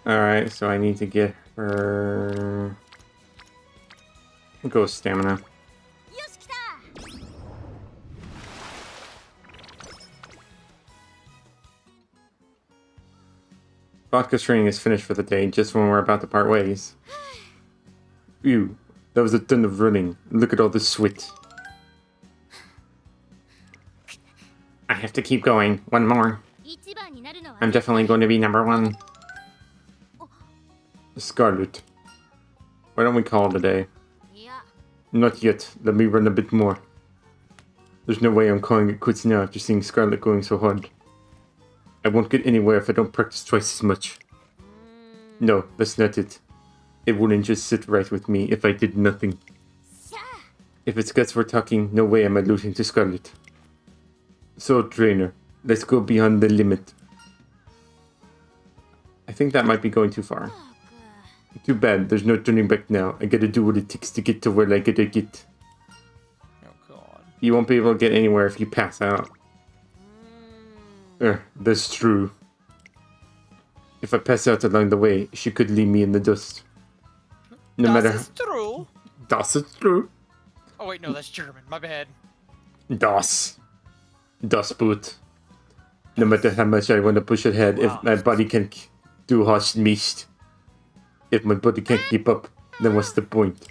Alright, so I need to get her... Go with stamina. Vodka's training is finished for the day, just when we're about to part ways. Ew, that was a ton of running. Look at all this sweat. I have to keep going. One more. I'm definitely going to be number one. Scarlet. Why don't we call it a day? Not yet. Let me run a bit more. There's no way I'm calling it quits now after seeing Scarlet going so hard. I won't get anywhere if I don't practice twice as much. No, that's not it. It wouldn't just sit right with me if I did nothing. If it's guts we're talking, no way am I losing to Scarlet. So, trainer, let's go beyond the limit. I think that might be going too far. Too bad, there's no turning back now. I gotta do what it takes to get to where I gotta get. Oh god. You won't be able to get anywhere if you pass out. That's true. If I pass out along the way, she could leave me in the dust. No matter. Das ist true. Das ist true. Oh wait, no, that's German. My bad. Das. Das Boot. No matter how much I want to push ahead, if my body can do hast nicht. If my body can't keep up, then what's the point?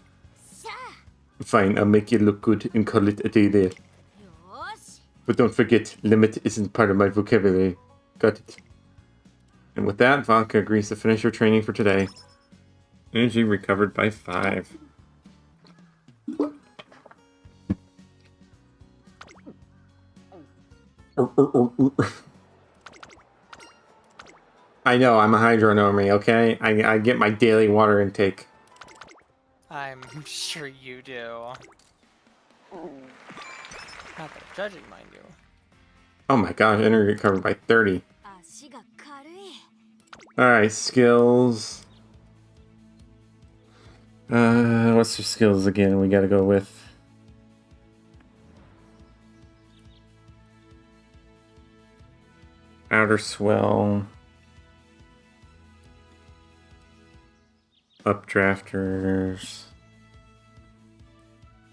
Fine, I'll make you look good and call it a day there. But don't forget, limit isn't part of my vocabulary. Got it. And with that, Vodka agrees to finish her training for today. Energy recovered by 5. I know, I'm a hydronormy, okay? I get my daily water intake. I'm sure you do. Not that I'm judging, mind you. Oh my gosh, energy recovered by 30. Alright, skills. What's your skills again? We gotta go with. Outer swell. Updrafters.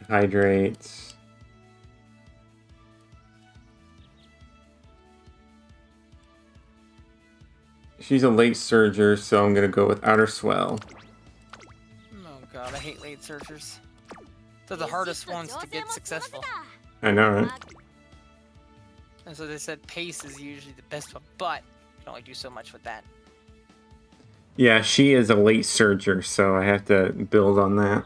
Hydrates. She's a late surger, so I'm gonna go with outer swell. Oh god, I hate late searchers. They're the hardest ones to get successful. I know, right? And so they said pace is usually the best one, but you can only do so much with that. Yeah, she is a late surger, so I have to build on that.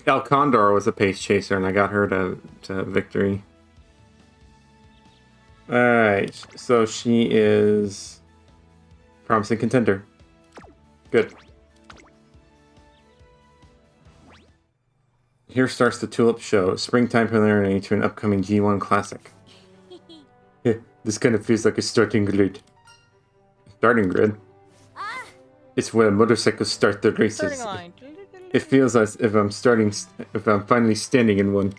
El Condor was a pace chaser, and I got her to victory. Alright, so she is promising contender. Good. Here starts the Tulip Show, springtime preliminary to an upcoming G1 classic. This kind of feels like a starting grid. Starting grid? It's where motorcycles start their races. Starting line. It feels as if I'm finally standing in one.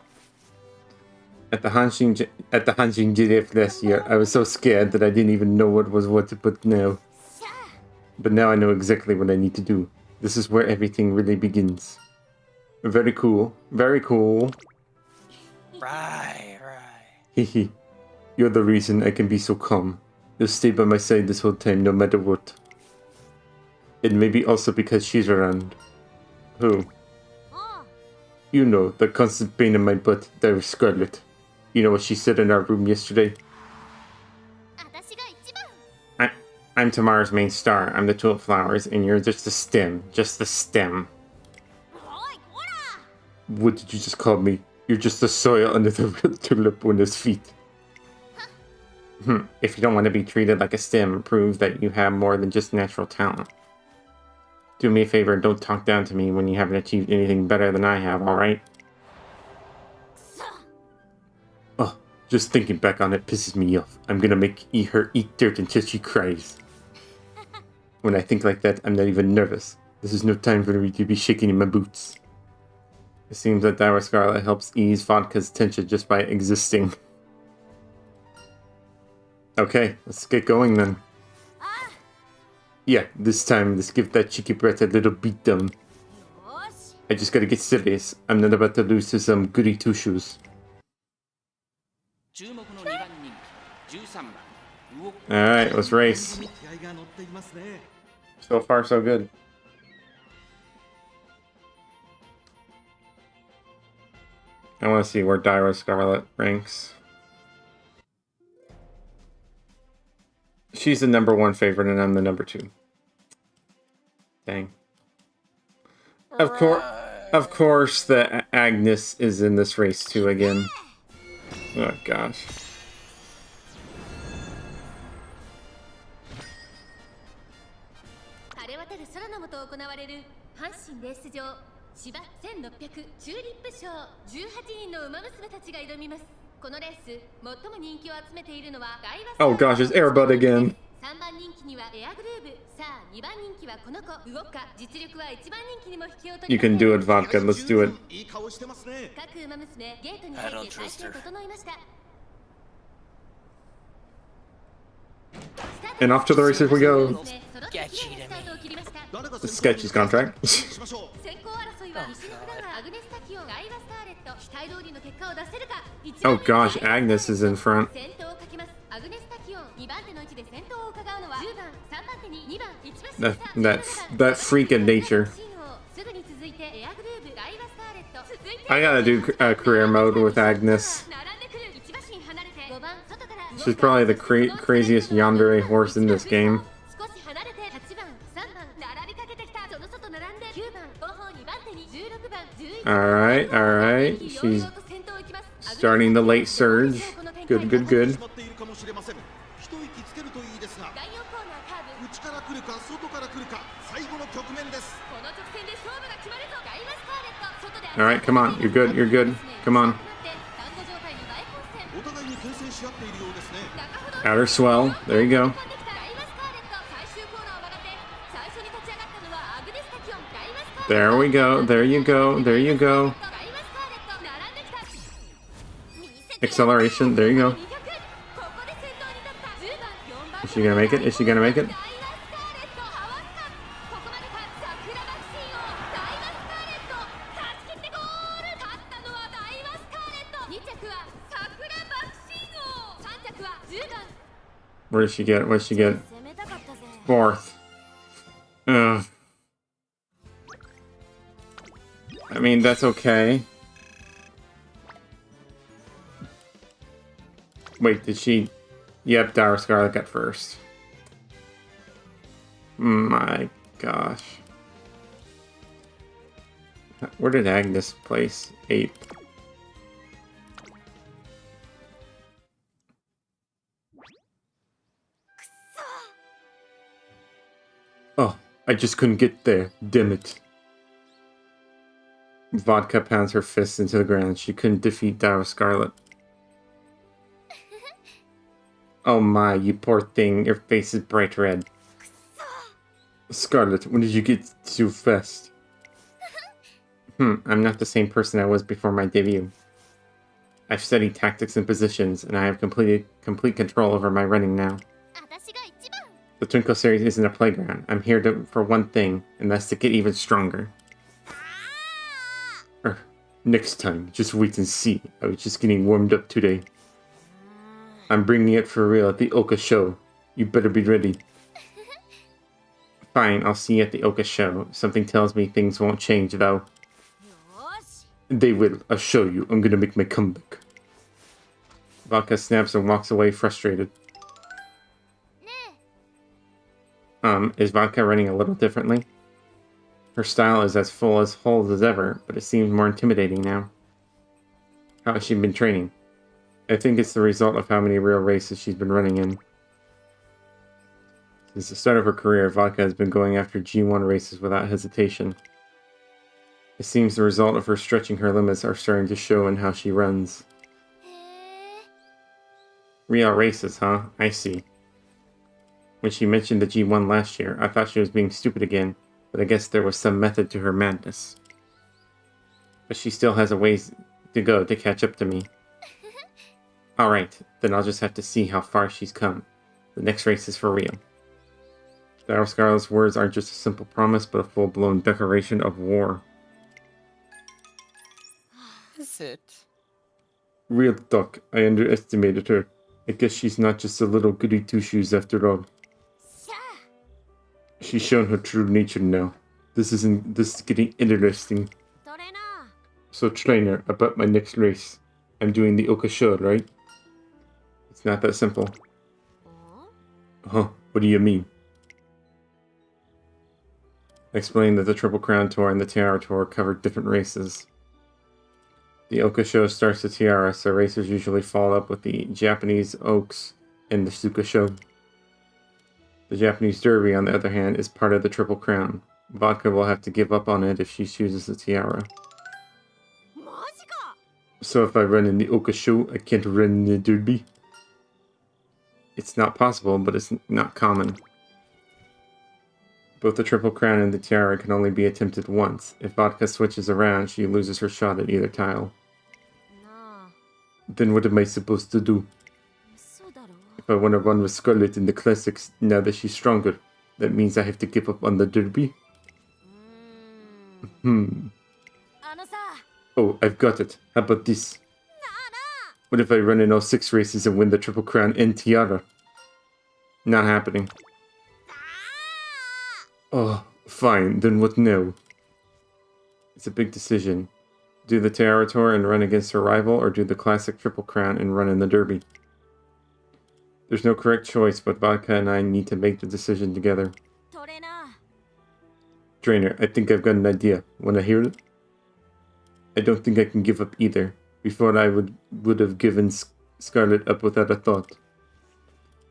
At the Hanshin GF last year, I was so scared that I didn't even know what was what, but now I know exactly what I need to do. This is where everything really begins. Very cool. Very cool. Right. Hehe. You're the reason I can be so calm. You'll stay by my side this whole time, no matter what. And maybe also because she's around. Who? You know, the constant pain in my butt, that was Scarlet. You know what she said in our room yesterday? I'm Tamara's main star. I'm the tulip flowers, and you're just the stem. Just the stem. What did you just call me? You're just the soil under the real tulip on his feet. If you don't want to be treated like a stem, prove that you have more than just natural talent. Do me a favor and don't talk down to me when you haven't achieved anything better than I have, alright? Oh, just thinking back on it pisses me off. I'm gonna make her eat dirt until she cries. When I think like that, I'm not even nervous. This is no time for me to be shaking in my boots. It seems that Diver Scarlet helps ease Vodka's tension just by existing. Okay, let's get going then. Yeah, this time, let's give that cheeky brat a little beatdown. I just gotta get serious. I'm not about to lose to some goody two-shoes. Alright, let's race. So far, so good. I want to see where Dyra Scarlet ranks. She's the #1 favorite, and I'm the #2. Dang. Of course, the Agnes is in this race too again. Oh gosh. Oh gosh, it's Airbud again. You can do it, Vodka. Let's do it. I don't trust her. And off to the races we go. Sketchy to me. The sketchy's contract. Oh gosh, Agnes is in front. That freak of nature. I gotta do career mode with Agnes. She's probably the craziest yandere horse in this game. Alright. She's starting the late surge. Good. Alright, come on. You're good. You're good. Come on. Outer swell. There you go. There we go. There you go. There you go. Acceleration. There you go. Is she gonna make it? Is she gonna make it? Where did she get? What did she get? 4th. Ugh. I mean, that's okay. Wait, did she... Yep, Dour Scarlet got 1st. My gosh. Where did Agnes place? 8th. Oh, I just couldn't get there. Damn it. Vodka pounds her fists into the ground. She couldn't defeat Dour Scarlet. Oh my, you poor thing. Your face is bright red. Scarlet, when did you get so fast? I'm not the same person I was before my debut. I've studied tactics and positions, and I have complete control over my running now. The Twinkle series isn't a playground. I'm here for one thing, and that's to get even stronger. Next time, just wait and see. I was just getting warmed up today. I'm bringing it for real at the Oka show. You better be ready. Fine, I'll see you at the Oka show. Something tells me things won't change, though. They will. I'll show you. I'm gonna make my comeback. Vodka snaps and walks away frustrated. Is Vodka running a little differently? Her style is as full as holes as ever, but it seems more intimidating now. How has she been training? I think it's the result of how many real races she's been running in. Since the start of her career, Vodka has been going after G1 races without hesitation. It seems the result of her stretching her limits are starting to show in how she runs. Real races, huh? I see. When she mentioned the G1 last year, I thought she was being stupid again, but I guess there was some method to her madness. But she still has a ways to go to catch up to me. Alright, then I'll just have to see how far she's come. The next race is for real. Dour Scarlet's words aren't just a simple promise, but a full-blown declaration of war. Is it? Real talk, I underestimated her. I guess she's not just a little goody two-shoes after all. She's shown her true nature now. This is getting interesting. So trainer, about my next race. I'm doing the Oka show, right? It's not that simple. Huh, what do you mean? Explain that the Triple Crown Tour and the Tiara Tour covered different races. The Oka show starts the Tiara, so racers usually follow up with the Japanese Oaks and the Suka show. The Japanese Derby, on the other hand, is part of the Triple Crown. Vodka will have to give up on it if she chooses the Tiara. So if I run in the Oka show, I can't run in the Derby? It's not possible, but it's not common. Both the Triple Crown and the Tiara can only be attempted once. If Vodka switches around, she loses her shot at either tile. Then what am I supposed to do? If I want to run with Scarlet in the Classics now that she's stronger, that means I have to give up on the Derby? Oh, I've got it. How about this? What if I run in all 6 races and win the Triple Crown and Tiara? Not happening. Oh, fine. Then what now? It's a big decision. Do the Tiara Tour and run against her rival, or do the Classic Triple Crown and run in the Derby? There's no correct choice, but Vodka and I need to make the decision together. Trainer, I think I've got an idea. Wanna hear it? I don't think I can give up either. Before I would have given Scarlet up without a thought.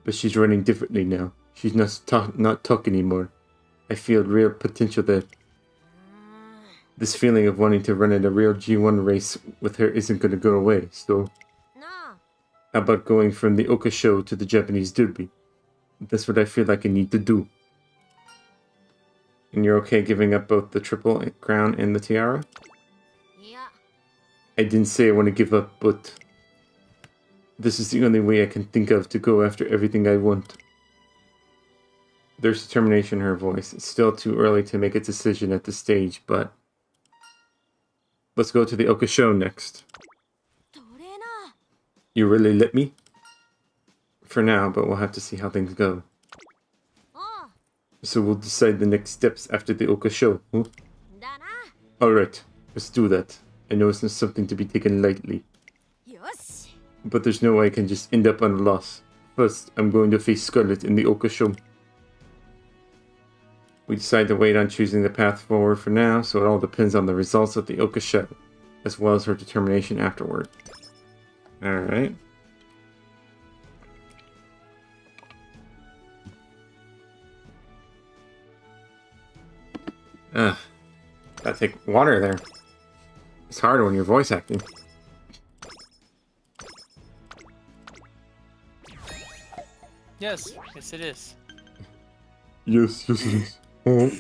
But she's running differently now. She's not talk anymore. I feel real potential there. This feeling of wanting to run in a real G1 race with her isn't going to go away, so... How about going from the Oka show to the Japanese Derby? That's what I feel like I need to do. And you're okay giving up both the triple crown and the tiara? I didn't say I want to give up, but... This is the only way I can think of to go after everything I want. There's determination in her voice. It's still too early to make a decision at this stage, but... Let's go to the Oka show next. You really let me? For now, but we'll have to see how things go. So we'll decide the next steps after the Oka show, huh? Alright, let's do that. I know it's not something to be taken lightly. But there's no way I can just end up on a loss. First, I'm going to face Scarlet in the Oka show. We decide to wait on choosing the path forward for now, so it all depends on the results of the Oka show, as well as her determination afterward. Alright. Gotta take water there. It's harder when you're voice acting. Yes, yes it is. Yes, yes it is. Oh.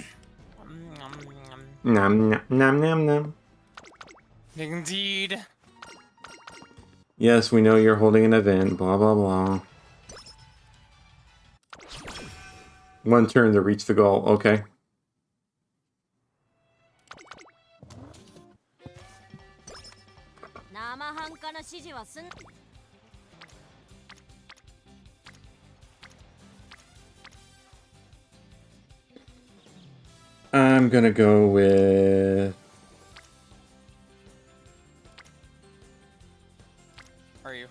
Nom nom nom nom nom. Indeed. Yes, we know you're holding an event, blah blah blah. One turn to reach the goal, okay. I'm gonna go with... Are you?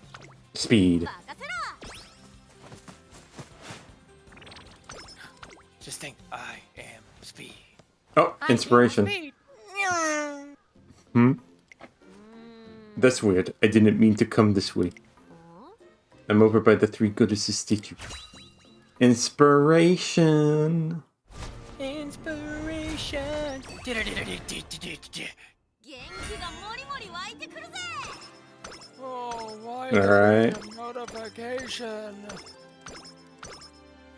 Speed. Just think, I am Speed. Oh, inspiration. Hmm? That's weird. I didn't mean to come this way. I'm over by the three goddesses statue. Inspiration. Inspiration. Oh, why all right. Notification.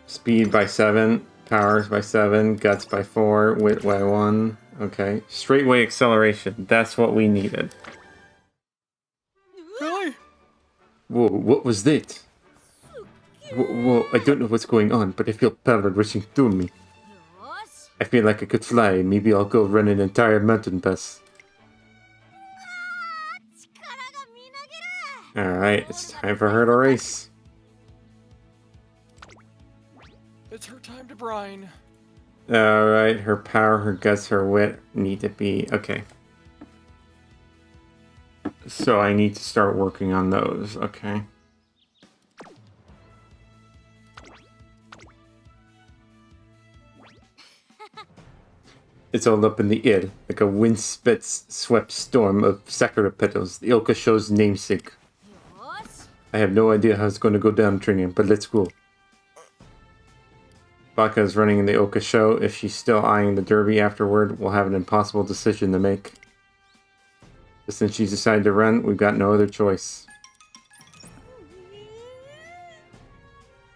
Speed by 7, powers by 7, guts by 4, wit by 1. Okay, straightway acceleration. That's what we needed. Really? Whoa, what was that? Whoa, I don't know what's going on, but I feel power rushing through me. I feel like I could fly. Maybe I'll go run an entire mountain pass. Alright, it's time for her to race. It's her time to brine. Alright, her power, her guts, her wit need to be... Okay. So I need to start working on those, okay. It's all up in the air, like a wind-swept storm of sakura petals, the Oka show's namesake. I have no idea how it's going to go down, training, but let's go. Vodka is running in the Oka show. If she's still eyeing the derby afterward, we'll have an impossible decision to make. But since she's decided to run, we've got no other choice.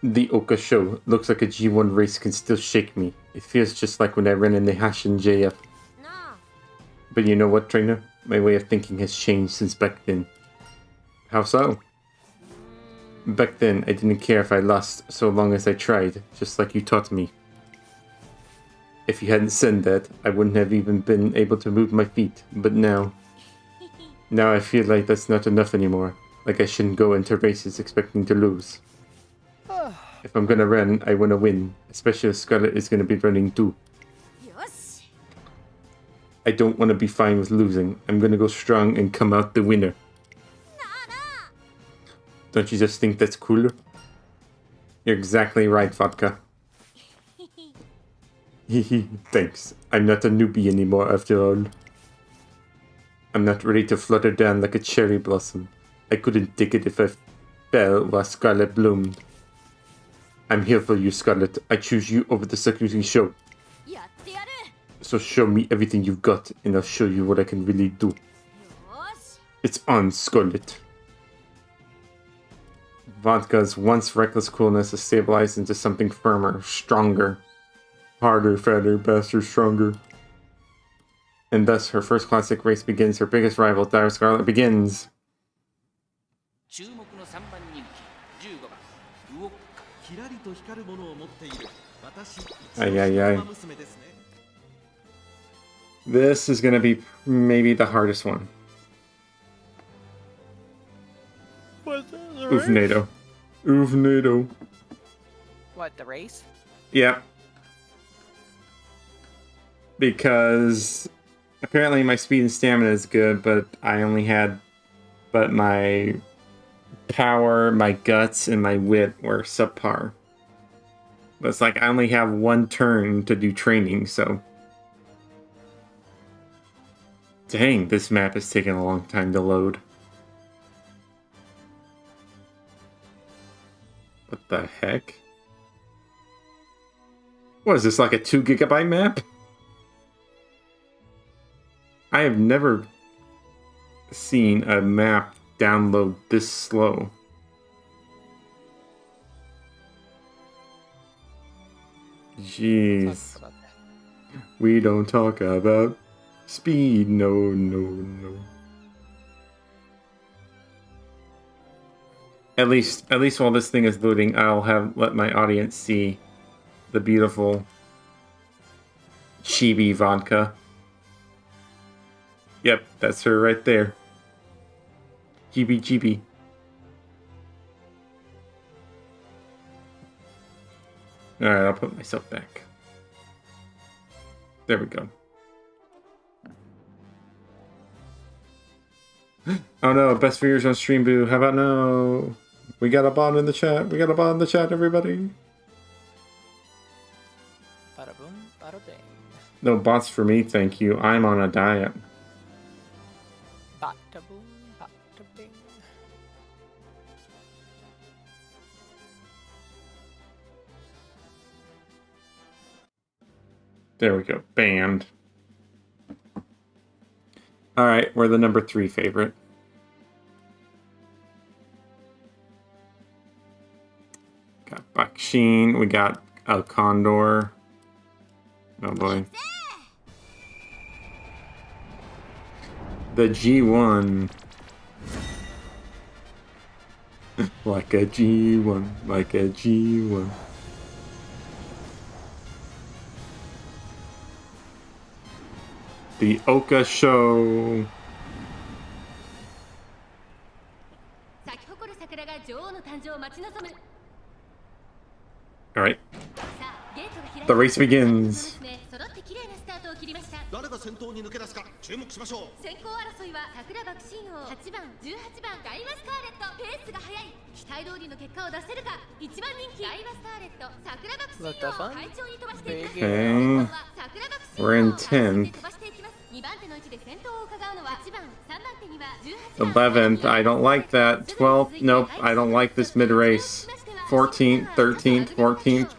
The Oka show looks like a G1 race can still shake me. It feels just like when I ran in the Hashin JF. But you know what, trainer? My way of thinking has changed since back then. How so? Back then, I didn't care if I lost so long as I tried, just like you taught me. If you hadn't said that, I wouldn't have even been able to move my feet, but now... Now I feel like that's not enough anymore, like I shouldn't go into races expecting to lose. If I'm gonna run, I wanna win, especially if Scarlet is gonna be running too. I don't wanna be fine with losing, I'm gonna go strong and come out the winner. Don't you just think that's cool? You're exactly right, Vodka. Hehe, thanks. I'm not a newbie anymore after all. I'm not ready to flutter down like a cherry blossom. I couldn't take it if I fell while Scarlet bloomed. I'm here for you, Scarlet. I choose you over the security show. So show me everything you've got, and I'll show you what I can really do. It's on, Scarlet. Vodka's once reckless coolness has stabilized into something firmer, stronger. Harder, fatter, faster, stronger. And thus, her first classic race begins. Her biggest rival, Dire Scarlet, begins. Ay, ay, ay. This is going to be maybe the hardest one. What's that? Oofnado. Oofnado. What, the race? Yeah. Because apparently my speed and stamina is good, but I only had... But my power, my guts, and my wit were subpar. But it's like I only have one turn to do training, so... Dang, this map is taking a long time to load. What the heck? What is this, like a 2 GB map? I have never seen a map download this slow. Jeez. We don't talk about speed, no, no, no. At least while this thing is loading, I'll let my audience see the beautiful chibi Vodka. Yep, that's her right there. Chibi chibi. Alright, I'll put myself back. There we go. Oh no, best viewers on stream, boo. How about no? We got a bot in the chat. We got a bot in the chat, everybody. Bada boom, bada bing. No bots for me, thank you. I'm on a diet. Bada boom, bada bing. There we go. Banned. Alright, we're the number 3 favorite. Got Bakshin, we got El Condor. Oh boy. The G1. Like a G1, like a G1. The Oka Show. Alright. The race begins. 誰が先頭に抜け出すか注目しましょう。先行争いは桜爆心王8番18番ダイワスカーレットペースが速い期待通りの結果を出せるか1番人気ダイワスカーレット桜爆心王快調に飛ばしていきます。 Okay. We're in 10th. 2番手の位置で先頭を伺うのは1番3番手には18 11th, I don't like that. 12th, nope, I don't like this mid race. 14th, 13th, 14th.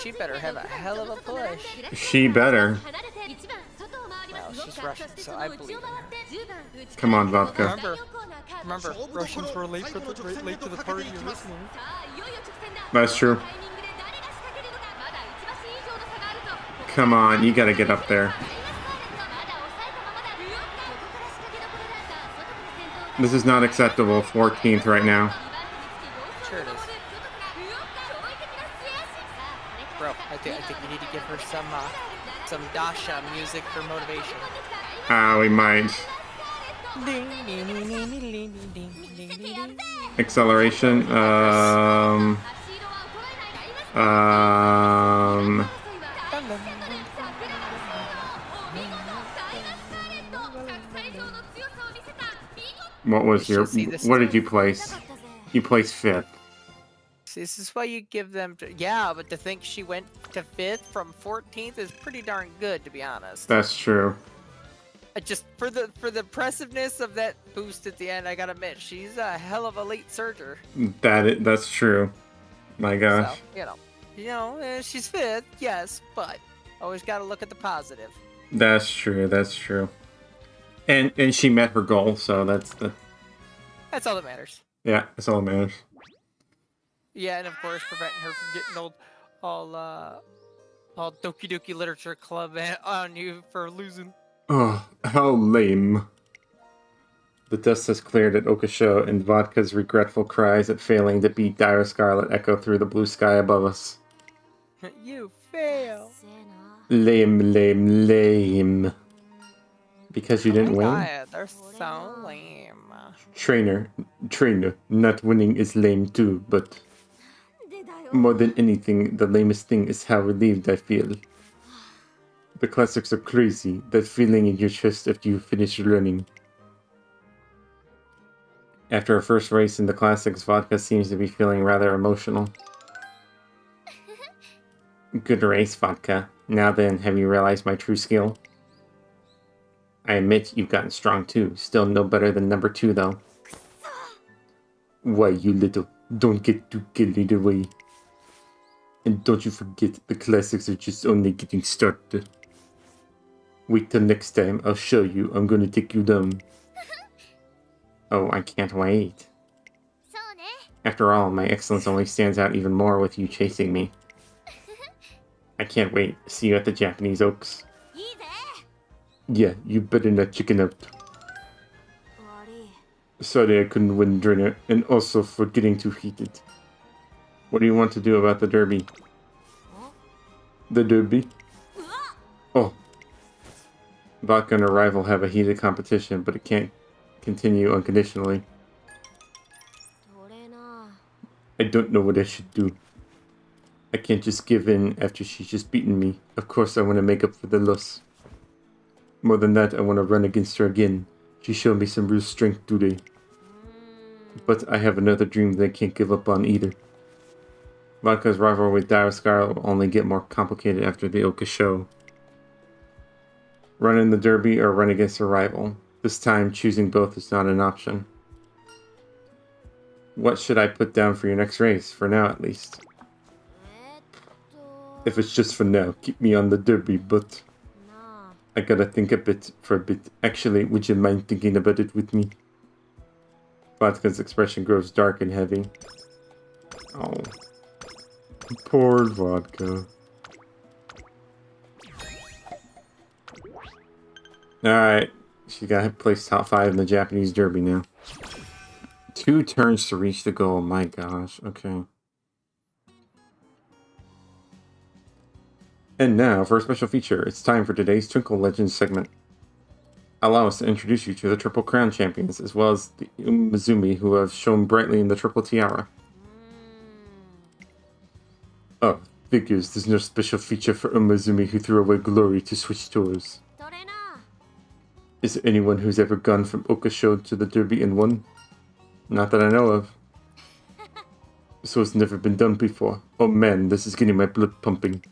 She better have a hell of a push. She better. Wow, she's Russian, so I believe in her. Come on, Vodka. Remember, Russians were late to the party originally. That's true. Come on, you gotta get up there. This is not acceptable. 14th right now. Sure it is. Bro, I think you need to give her some Dasha music for motivation. We might. Acceleration. What was your? What did you place? You placed 5th. See, this is why you give them yeah, but to think she went to 5th from 14th is pretty darn good, to be honest. That's true. Just for the impressiveness of that boost at the end, I gotta admit, she's a hell of a late surger. That's true. My gosh. So, You know, she's 5th, yes, but always got to look at the positive. That's true. That's true. And she met her goal, so that's all that matters. Yeah, that's all that matters. Yeah, and of course preventing her from getting all Doki Doki Literature Club on you for losing. Oh, how lame. The dust has cleared at Okasho, and Vodka's regretful cries at failing to beat Dire Scarlet echo through the blue sky above us. You fail. Lame, lame, lame. Because you didn't win? God, they're so lame. Trainer, not winning is lame too, but more than anything, the lamest thing is how relieved I feel. The classics are crazy, that feeling in your chest after you finish running. After our first race in the classics, Vodka seems to be feeling rather emotional. Good race, Vodka. Now then, have you realized my true skill? I admit you've gotten strong too. Still no better than number 2 though. Why, you little, don't get too carried away. And don't you forget, the classics are just only getting started. Wait till next time, I'll show you. I'm gonna take you down. Oh, I can't wait. After all, my excellence only stands out even more with you chasing me. I can't wait. See you at the Japanese Oaks. Yeah, you better not chicken out. Sorry I couldn't win dinner, and also for getting too heated. What do you want to do about the derby? The derby? Oh. Vodka and her rival have a heated competition, but it can't continue unconditionally. I don't know what I should do. I can't just give in after she's just beaten me. Of course I want to make up for the loss. More than that, I want to run against her again. She showed me some real strength today. But I have another dream that I can't give up on either. Vodka's rivalry with Dire Scarlet will only get more complicated after the Oka show. Run in the derby or run against her rival. This time, choosing both is not an option. What should I put down for your next race? For now, at least. If it's just for now, keep me on the derby, but... I gotta think for a bit. Actually, would you mind thinking about it with me? Vodka's expression grows dark and heavy. Oh. Poor Vodka. Alright. She got placed top 5 in the Japanese derby now. 2 turns to reach the goal. My gosh. Okay. And now, for a special feature, it's time for today's Twinkle Legends segment. Allow us to introduce you to the Triple Crown champions, as well as the Umamusume, who have shone brightly in the Triple Tiara. Oh, figures, there's no special feature for Umamusume who threw away glory to switch tours. Is there anyone who's ever gone from Okasho to the Derby and won? Not that I know of. So it's never been done before. Oh man, this is getting my blood pumping.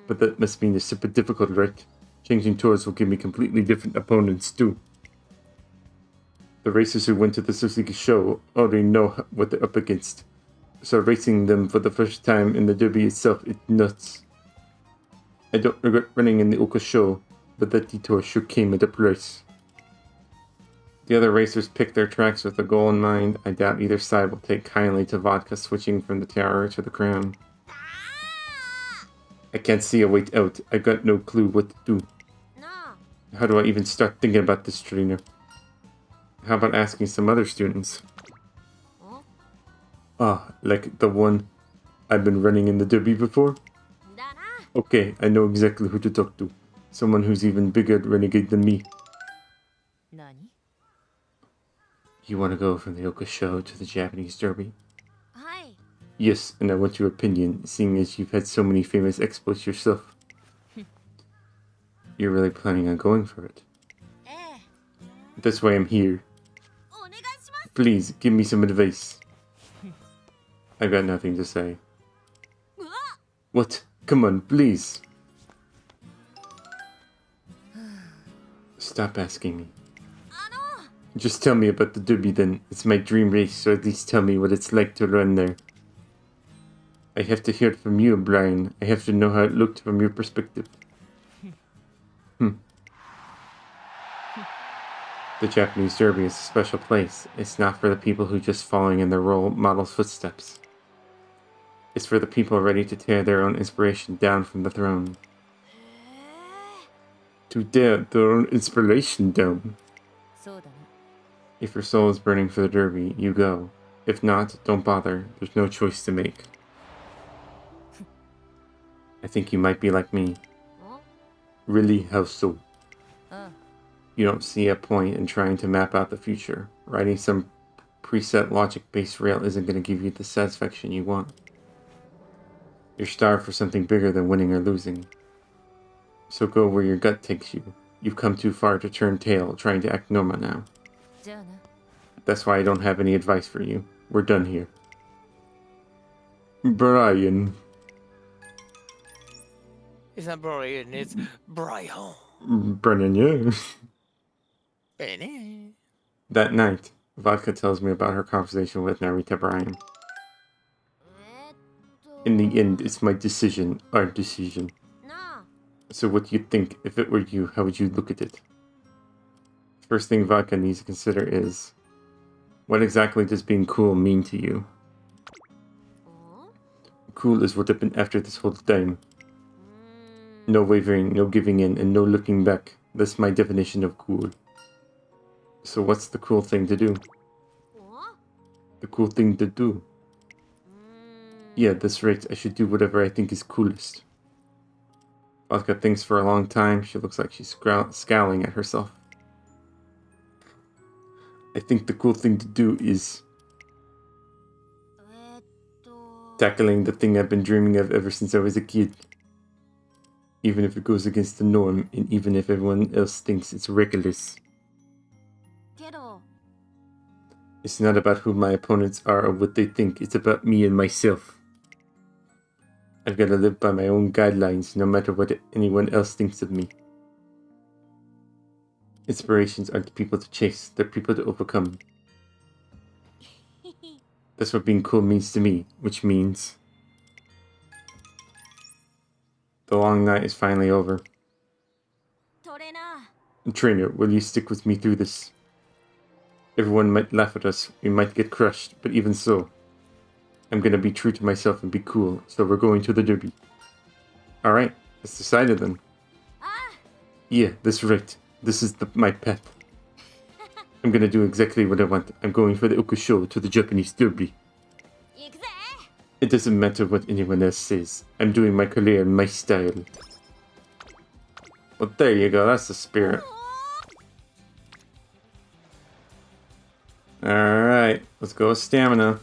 But that must mean it's super difficult, right? Changing tours will give me completely different opponents too. The racers who went to the Suzuki show already know what they're up against. So racing them for the first time in the derby itself is nuts. I don't regret running in the Oka show, but that detour sure came at a price. The other racers picked their tracks with a goal in mind. I doubt either side will take kindly to Vodka switching from the Tiara to the Crown. I can't see a way out. I've got no clue what to do. How do I even start thinking about this trainer? How about asking some other students? Ah, like the one I've been running in the derby before? Okay, I know exactly who to talk to. Someone who's even bigger renegade than me. You want to go from the Oka show to the Japanese derby? Yes, and I want your opinion, seeing as you've had so many famous exploits yourself. You're really planning on going for it? That's why I'm here. Please, give me some advice. I've got nothing to say. What? Come on, please. Stop asking me. Just tell me about the derby then. It's my dream race, so at least tell me what it's like to run there. I have to hear it from you, Brian. I have to know how it looked from your perspective. The Japanese Derby is a special place. It's not for the people who just following in their role model's footsteps. It's for the people ready to tear their own inspiration down from the throne. To tear their own inspiration down. If your soul is burning for the Derby, you go. If not, don't bother. There's no choice to make. I think you might be like me. Really? How so? You don't see a point in trying to map out the future. Writing some preset logic-based rail isn't going to give you the satisfaction you want. You're starved for something bigger than winning or losing. So go where your gut takes you. You've come too far to turn tail, trying to act normal now. That's why I don't have any advice for you. We're done here. Brian. It's not Brian, it's Brian. Brennan, yeah. Benny. That night, Vodka tells me about her conversation with Narita Brian. In the end, it's my decision, our decision. So what do you think? If it were you, how would you look at it? First thing Vodka needs to consider is, what exactly does being cool mean to you? Cool is what I've been after this whole time. No wavering, no giving in, and no looking back. That's my definition of cool. So what's the cool thing to do? The cool thing to do? Yeah, that's right. I should do whatever I think is coolest. Vodka thinks for a long time. She looks like she's scowling at herself. I think the cool thing to do is tackling the thing I've been dreaming of ever since I was a kid. Even if it goes against the norm, and even if everyone else thinks it's reckless. It's not about who my opponents are or what they think, it's about me and myself. I've got to live by my own guidelines, no matter what anyone else thinks of me. Inspirations aren't people to chase, they're people to overcome. That's what being cool means to me, which means... The long night is finally over. Trainer, will you stick with me through this? Everyone might laugh at us, we might get crushed, but even so, I'm gonna be true to myself and be cool, so we're going to the Derby. Alright, it's decided then. Yeah, that's right. This is my path. I'm gonna do exactly what I want. I'm going for the Okusho to the Japanese Derby. It doesn't matter what anyone else says. I'm doing my career in my style. Well, there you go. That's the spirit. Alright. Let's go with stamina.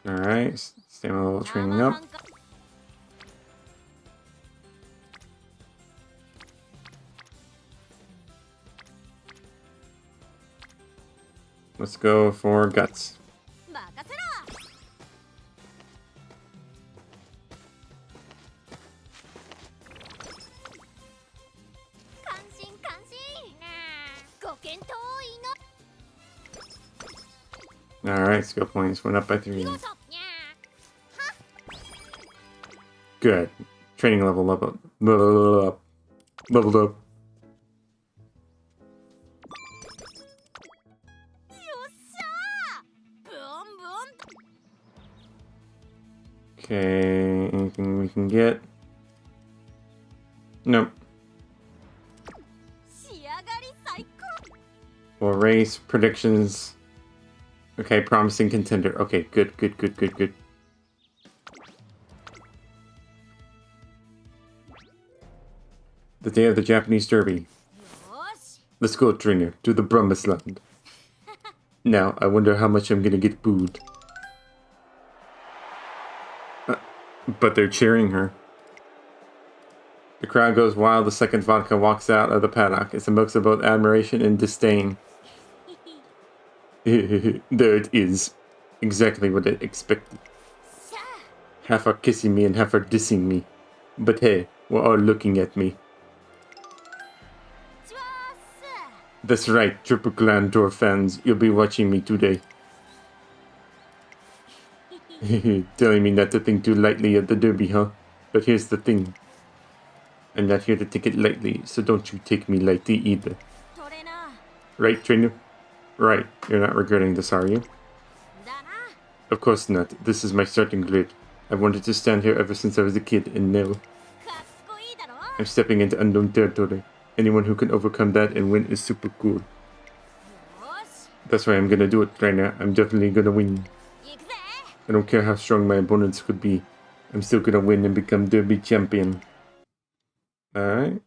Alright. Stamina level training up. Let's go for guts. Alright, skill points went up by 3. Good. Training level leveled up. Okay, anything we can get? Nope. Well, race, predictions. Okay, promising contender. Okay, good. The day of the Japanese Derby. Let's go, trainer, to the promised land. Now, I wonder how much I'm gonna get booed. But they're cheering her. The crowd goes wild the second Vodka walks out of the paddock. It's a mix of both admiration and disdain. There it is. Exactly what I expected. Half are kissing me and half are dissing me. But hey, were all looking at me. That's right, Triple Clan Tour fans, you'll be watching me today. Telling me not to think too lightly of the derby, huh? But here's the thing. I'm not here to take it lightly, so don't you take me lightly either. Right, trainer? Right, you're not regretting this, are you? Of course not. This is my starting grid. I've wanted to stand here ever since I was a kid, and now I'm stepping into unknown territory. Anyone who can overcome that and win is super cool. That's why I'm gonna do it, trainer. I'm definitely gonna win. I don't care how strong my opponents could be. I'm still gonna win and become Derby champion. Alright.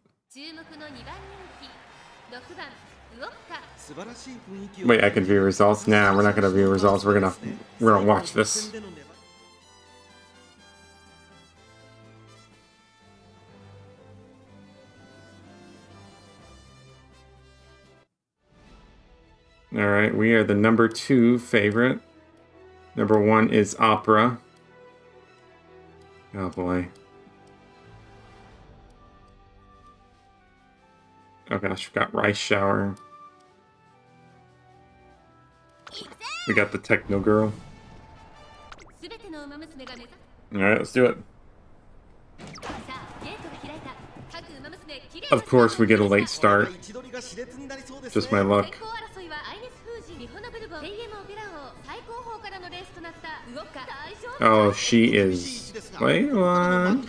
Wait, I can view results? Nah, we're not gonna view results. We're gonna watch this. Alright, we are the number 2 favorite. Number 1 is Opera. Oh boy. Oh gosh, we got Rice Shower. We got the Techno Girl. Alright, let's do it. Of course we get a late start. Just my luck. Oh, she is... Wait, what?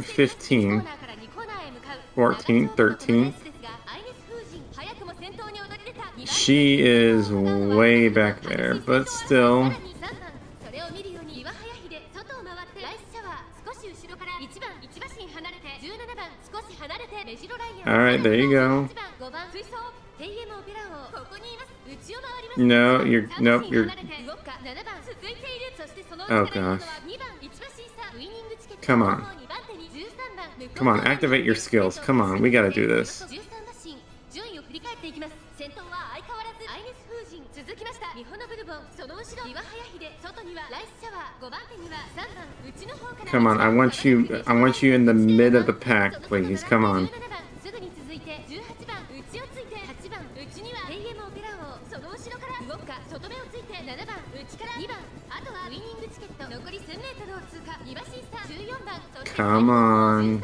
15. 14, 13. She is way back there, but still. Alright, there you go. No, you're... Nope, you're... Oh gosh. Come on. Come on, activate your skills. Come on, we gotta do this. Come on, I want you in the mid of the pack, please. Come on. Come on.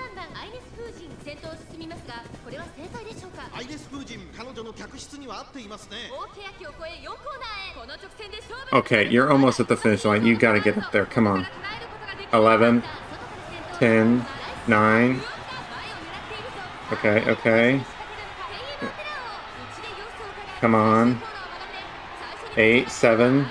Okay, you're almost at the finish line. You gotta get up there. Come on. 11, 10, 9. Okay, okay. Come on. 8, 7.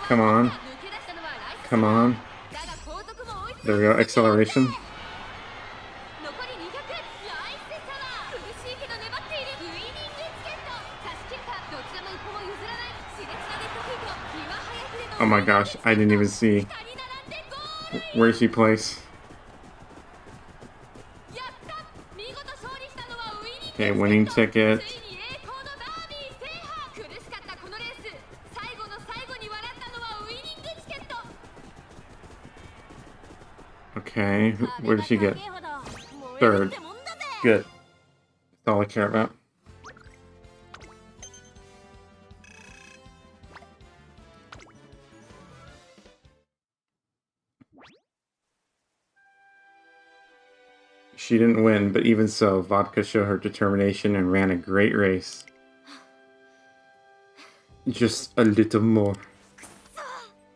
Come on. Come on. There we go. Acceleration. Oh my gosh, I didn't even see. Where did she place? Okay, winning ticket. Okay, where did she get? 3rd. Good. That's all I care about. She didn't win, but even so, Vodka showed her determination and ran a great race. Just a little more.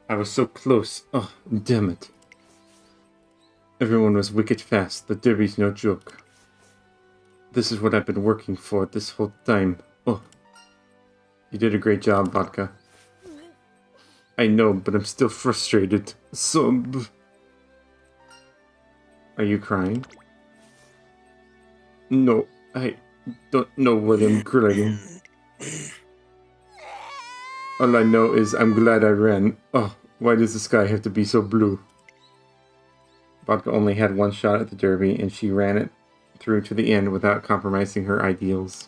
I was so close. Oh, damn it. Everyone was wicked fast. The derby's no joke. This is what I've been working for this whole time. Oh. You did a great job, Vodka. I know, but I'm still frustrated. So... Are you crying? No, I don't know what I'm crying. All I know is I'm glad I ran. Oh, why does the sky have to be so blue? Vodka only had one shot at the derby, and she ran it through to the end without compromising her ideals.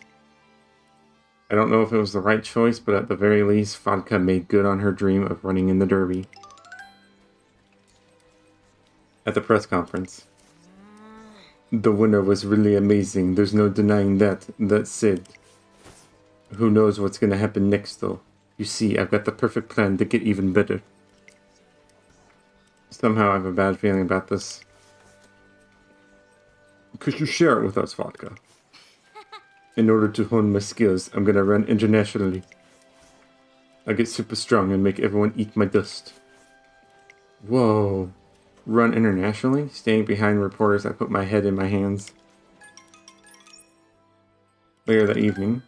I don't know if it was the right choice, but at the very least, Vodka made good on her dream of running in the Derby. At the press conference. The winner was really amazing. There's no denying that. That said, who knows what's going to happen next, though. You see, I've got the perfect plan to get even better. Somehow I have a bad feeling about this. Could you share it with us, Vodka? In order to hone my skills, I'm gonna run internationally. I'll get super strong and make everyone eat my dust. Whoa. Run internationally? Staying behind reporters, I put my head in my hands. Later that evening.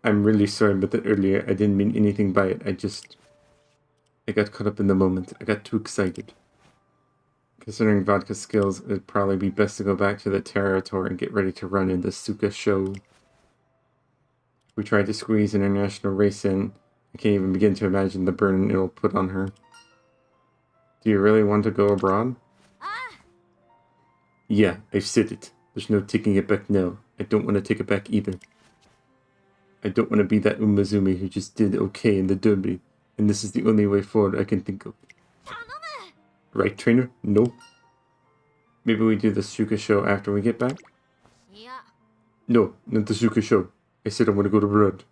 I'm really sorry about that earlier. I didn't mean anything by it. I got caught up in the moment. I got too excited. Considering Vodka's skills, it'd probably be best to go back to the territory and get ready to run in the Suka show. We tried to squeeze an international race in. I can't even begin to imagine the burden it'll put on her. Do you really want to go abroad? Yeah, I've said it. There's no taking it back now. I don't want to take it back either. I don't want to be that Umamusume who just did okay in the derby, and this is the only way forward I can think of. Right, trainer? No. Maybe we do the Suka show after we get back? No, not the Suka show. I said I want to go to abroad.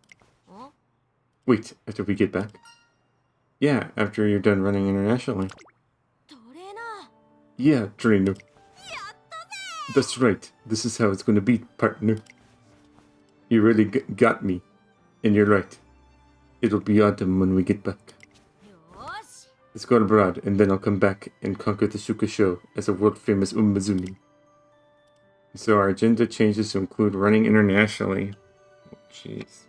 Wait, after we get back? Yeah, after you're done running internationally. Yeah, trainer. That's right. This is how it's going to be, partner. You really got me. And you're right. It'll be autumn when we get back. Let's go abroad, and then I'll come back and conquer the Suka show as a world-famous Umamusume. So our agenda changes to include running internationally. Oh, jeez.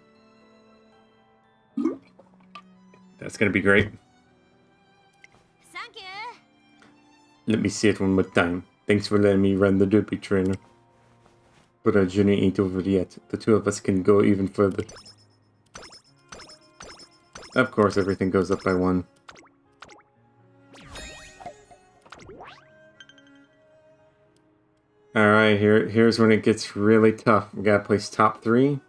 That's gonna be great. Let me say it one more time. Thanks for letting me run the derby, trainer. But our journey ain't over yet. The two of us can go even further. Of course, everything goes up by 1. Alright, here's when it gets really tough. We gotta place top 3,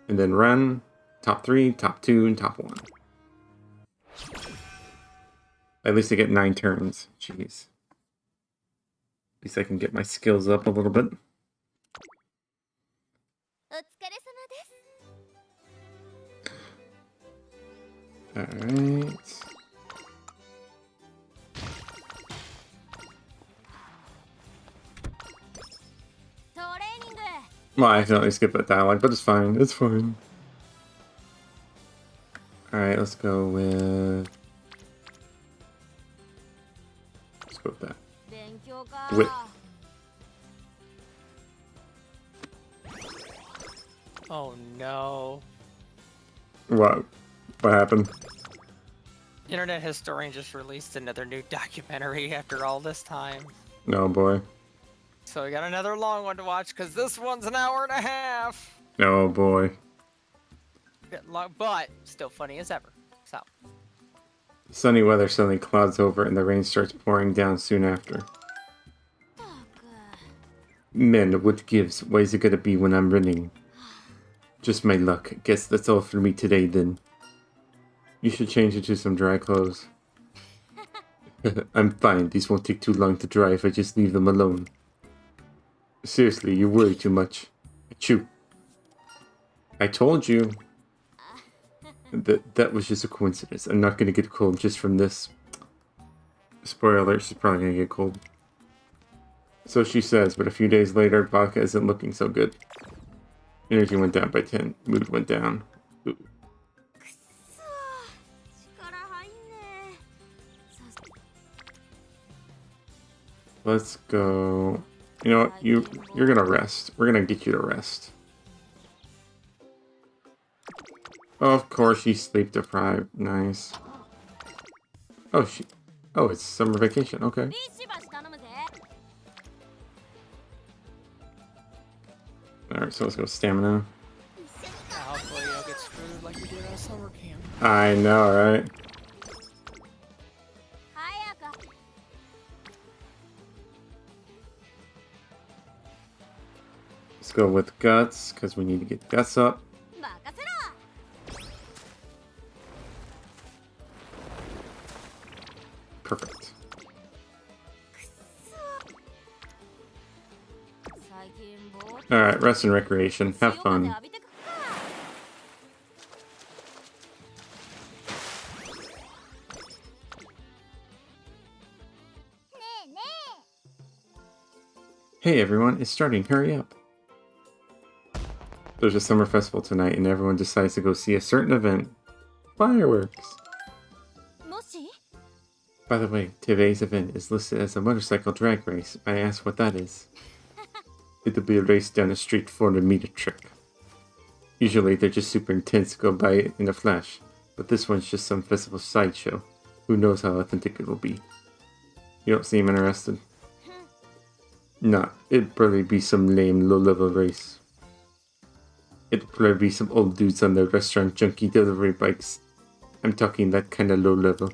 and then run top 3, top 2, and top 1. At least I get 9 turns. Jeez. At least I can get my skills up a little bit. Alright. Well, I accidentally skipped that dialogue, but it's fine. It's fine. Alright, let's go with... Let's go with that. Whip. Oh no. What? What happened? Internet historian just released another new documentary after all this time. Oh boy. So we got another long one to watch because this one's an hour and a half. Oh boy. Bit long, but still funny as ever. So. Sunny weather suddenly clouds over and the rain starts pouring down soon after. Man, what gives? Why is it gonna be when I'm running? Just my luck. Guess that's all for me today then. You should change into some dry clothes. I'm fine. These won't take too long to dry if I just leave them alone. Seriously, you worry too much. Achoo. I told you. That was just a coincidence. I'm not gonna get cold just from this. Spoiler alert, she's probably gonna get cold. So she says, but a few days later, Vodka isn't looking so good. Energy went down by 10. Mood went down. Ooh. Let's go. You know what? You're gonna rest. We're gonna get you to rest. Of course, she's sleep deprived. Nice. Oh, it's summer vacation. Okay. Alright, so let's go stamina. Hopefully you don't get screwed like you did at summer camp. I know, right? Let's go with Guts, because we need to get Guts up. Perfect. Alright, rest and recreation. Have fun. Hey everyone, it's starting. Hurry up. There's a summer festival tonight and everyone decides to go see a certain event. Fireworks! By the way, today's event is listed as a motorcycle drag race. I asked what that is. It'll be a race down a street 400-meter trick. Usually they're just super intense to go by it in a flash, but this one's just some festival sideshow. Who knows how authentic it will be. You don't seem interested? Nah, it'd probably be some lame low-level race. It'd probably be some old dudes on their restaurant junkie delivery bikes. I'm talking that kind of low level.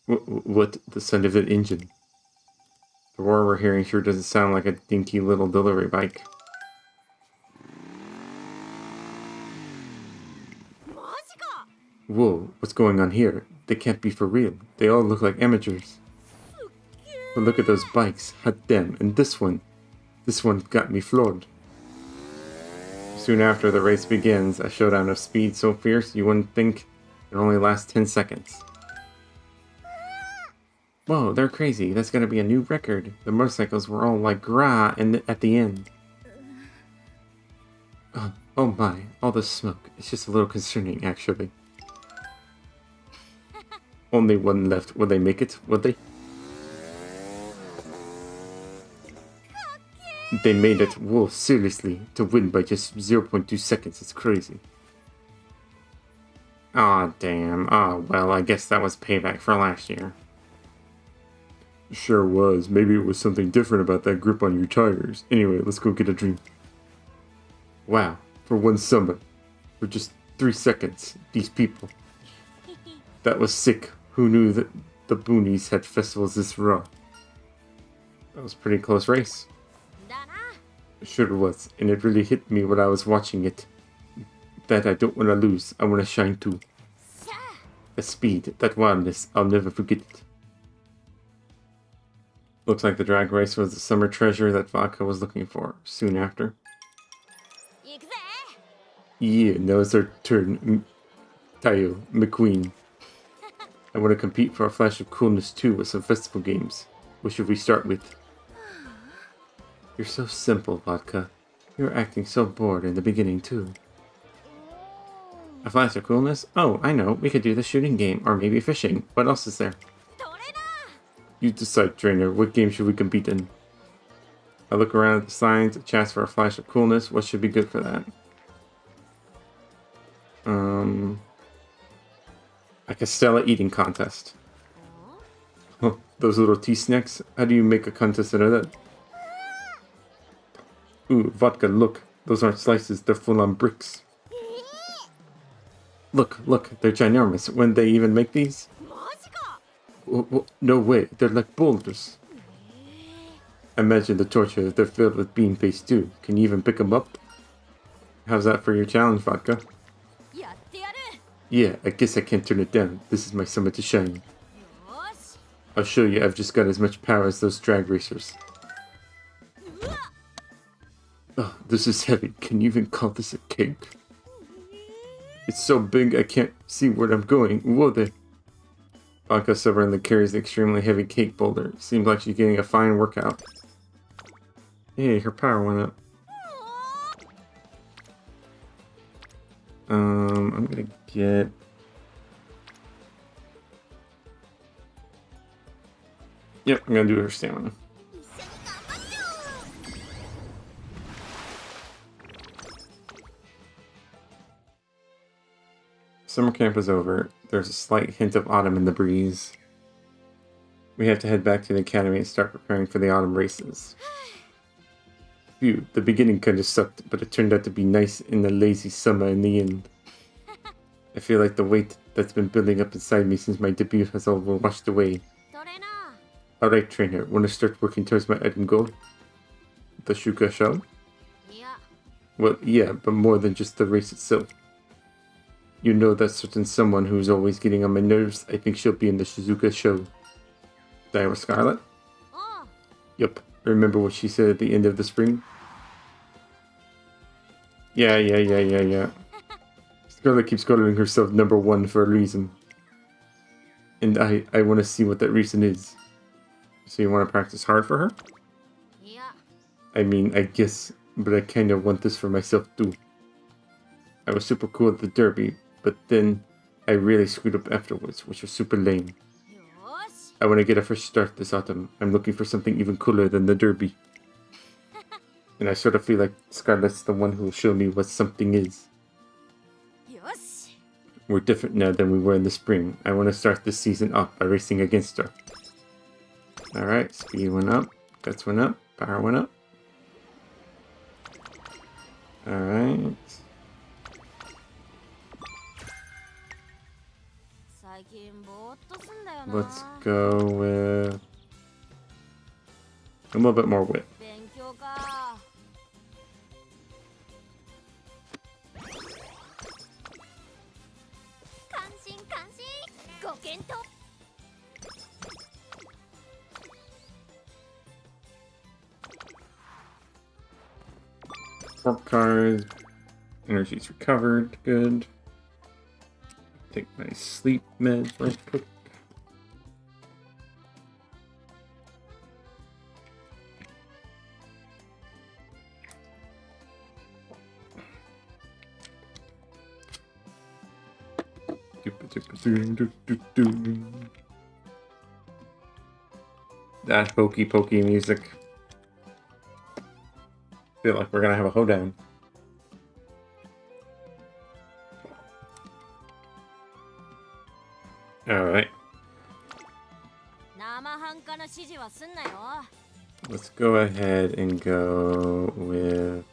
What? The sound of that engine? The roar we're hearing sure doesn't sound like a dinky little delivery bike. Whoa, what's going on here? They can't be for real. They all look like amateurs. But look at those bikes, hot damn, and this one got me floored. Soon after the race begins, a showdown of speed so fierce you wouldn't think it only lasts 10 seconds. Whoa, they're crazy, that's gonna be a new record. The motorcycles were all like grah at the end. Oh my, all the smoke, it's just a little concerning actually. Only one left, will they make it, will they? They made it. Whoa, seriously. To win by just 0.2 seconds. It's crazy. Aw, damn. Oh, well, I guess that was payback for last year. Sure was. Maybe it was something different about that grip on your tires. Anyway, let's go get a drink. Wow. For one summer. For just 3 seconds. These people. That was sick. Who knew that the boonies had festivals this raw? That was a pretty close race. Sure was, and it really hit me when I was watching it. That I don't want to lose, I want to shine too. That speed, that wildness, I'll never forget it. Looks like the drag race was the summer treasure that Vodka was looking for, soon after. Yeah, now it's our turn, Tayo, McQueen. I want to compete for a flash of coolness too with some festival games. What should we start with? You're so simple, Vodka. You were acting so bored in the beginning, too. A flash of coolness? Oh, I know. We could do the shooting game, or maybe fishing. What else is there? You decide, trainer. What game should we compete in? I look around at the signs, a chance for a flash of coolness. What should be good for that? A Castella eating contest. Huh, those little tea snacks? How do you make a contest out of that? Ooh, Vodka, look. Those aren't slices, they're full-on bricks. Look, they're ginormous. When they even make these? No way, they're like boulders. Imagine the torture if they're filled with bean paste too. Can you even pick them up? How's that for your challenge, Vodka? Yeah, I guess I can't turn it down. This is my summer to shine. I'll show you I've just got as much power as those drag racers. Oh, this is heavy. Can you even call this a cake? It's so big I can't see where I'm going. Whoa there. Vodka stubbornly carries the extremely heavy cake boulder. Seems like she's getting a fine workout. Hey, her power went up. I'm gonna get... Yep, I'm gonna do her stamina. Summer camp is over. There's a slight hint of autumn in the breeze. We have to head back to the academy and start preparing for the autumn races. Phew, the beginning kinda sucked, but it turned out to be nice in the lazy summer in the end. I feel like the weight that's been building up inside me since my debut has all washed away. Alright, trainer, wanna start working towards my end goal? The Shuka show? いや Well, yeah, but more than just the race itself. You know that certain someone who's always getting on my nerves. I think she'll be in the Shizuka show. Diana Scarlet? あ Yup. Remember what she said at the end of the spring? Yeah. Scarlet keeps calling herself number one for a reason. And I want to see what that reason is. So you want to practice hard for her? いや I mean, I guess, but I kind of want this for myself too. I was super cool at the derby, but then I really screwed up afterwards, which was super lame. よし I want to get a fresh start this autumn. I'm looking for something even cooler than the derby. And I sort of feel like Scarlett's the one who will show me what something is. よし We're different now than we were in the spring. I want to start this season off by racing against her. Alright, speed went up, guts went up, power went up. Alright. 最近ぼーっとすんだよな Let's go with a little bit more wit. 勉強か関心関心ご検討 Corp cards. Energy's recovered. Good. Take my sleep meds real quick. That hokey pokey music. Feel like we're gonna have a hoedown. Alright, 生半可な指示はすんなよ let's go ahead and go with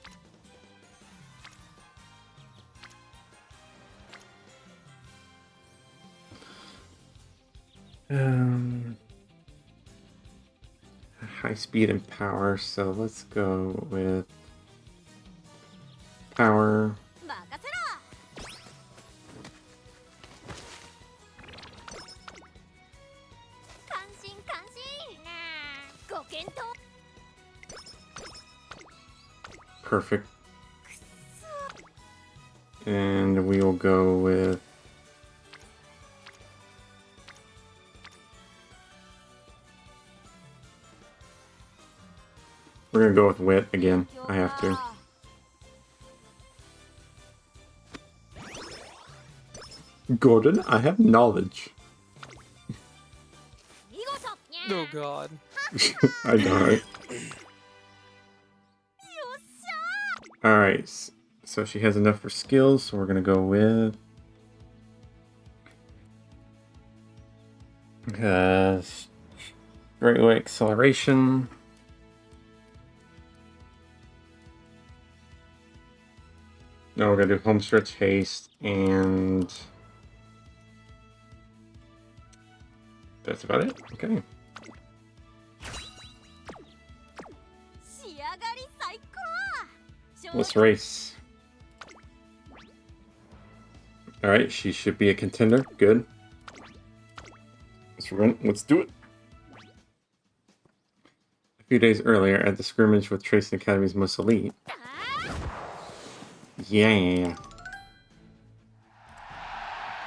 high speed and power, so let's go with power. 任せろ関心関心なあご検討 Perfect. And we will go with we're gonna go with wit again. I have to. Gordon, I have knowledge. 見事 Oh god. I know, right? Alright, so she has enough for skills, so we're gonna go with straightaway acceleration. Now we're gonna do home stretch haste, and that's about it. Okay. 仕上がり最高 Let's race. Alright, she should be a contender. Good. Let's run. Let's do it. A few days earlier, at the scrimmage with Trace Academy's most elite. Yeah.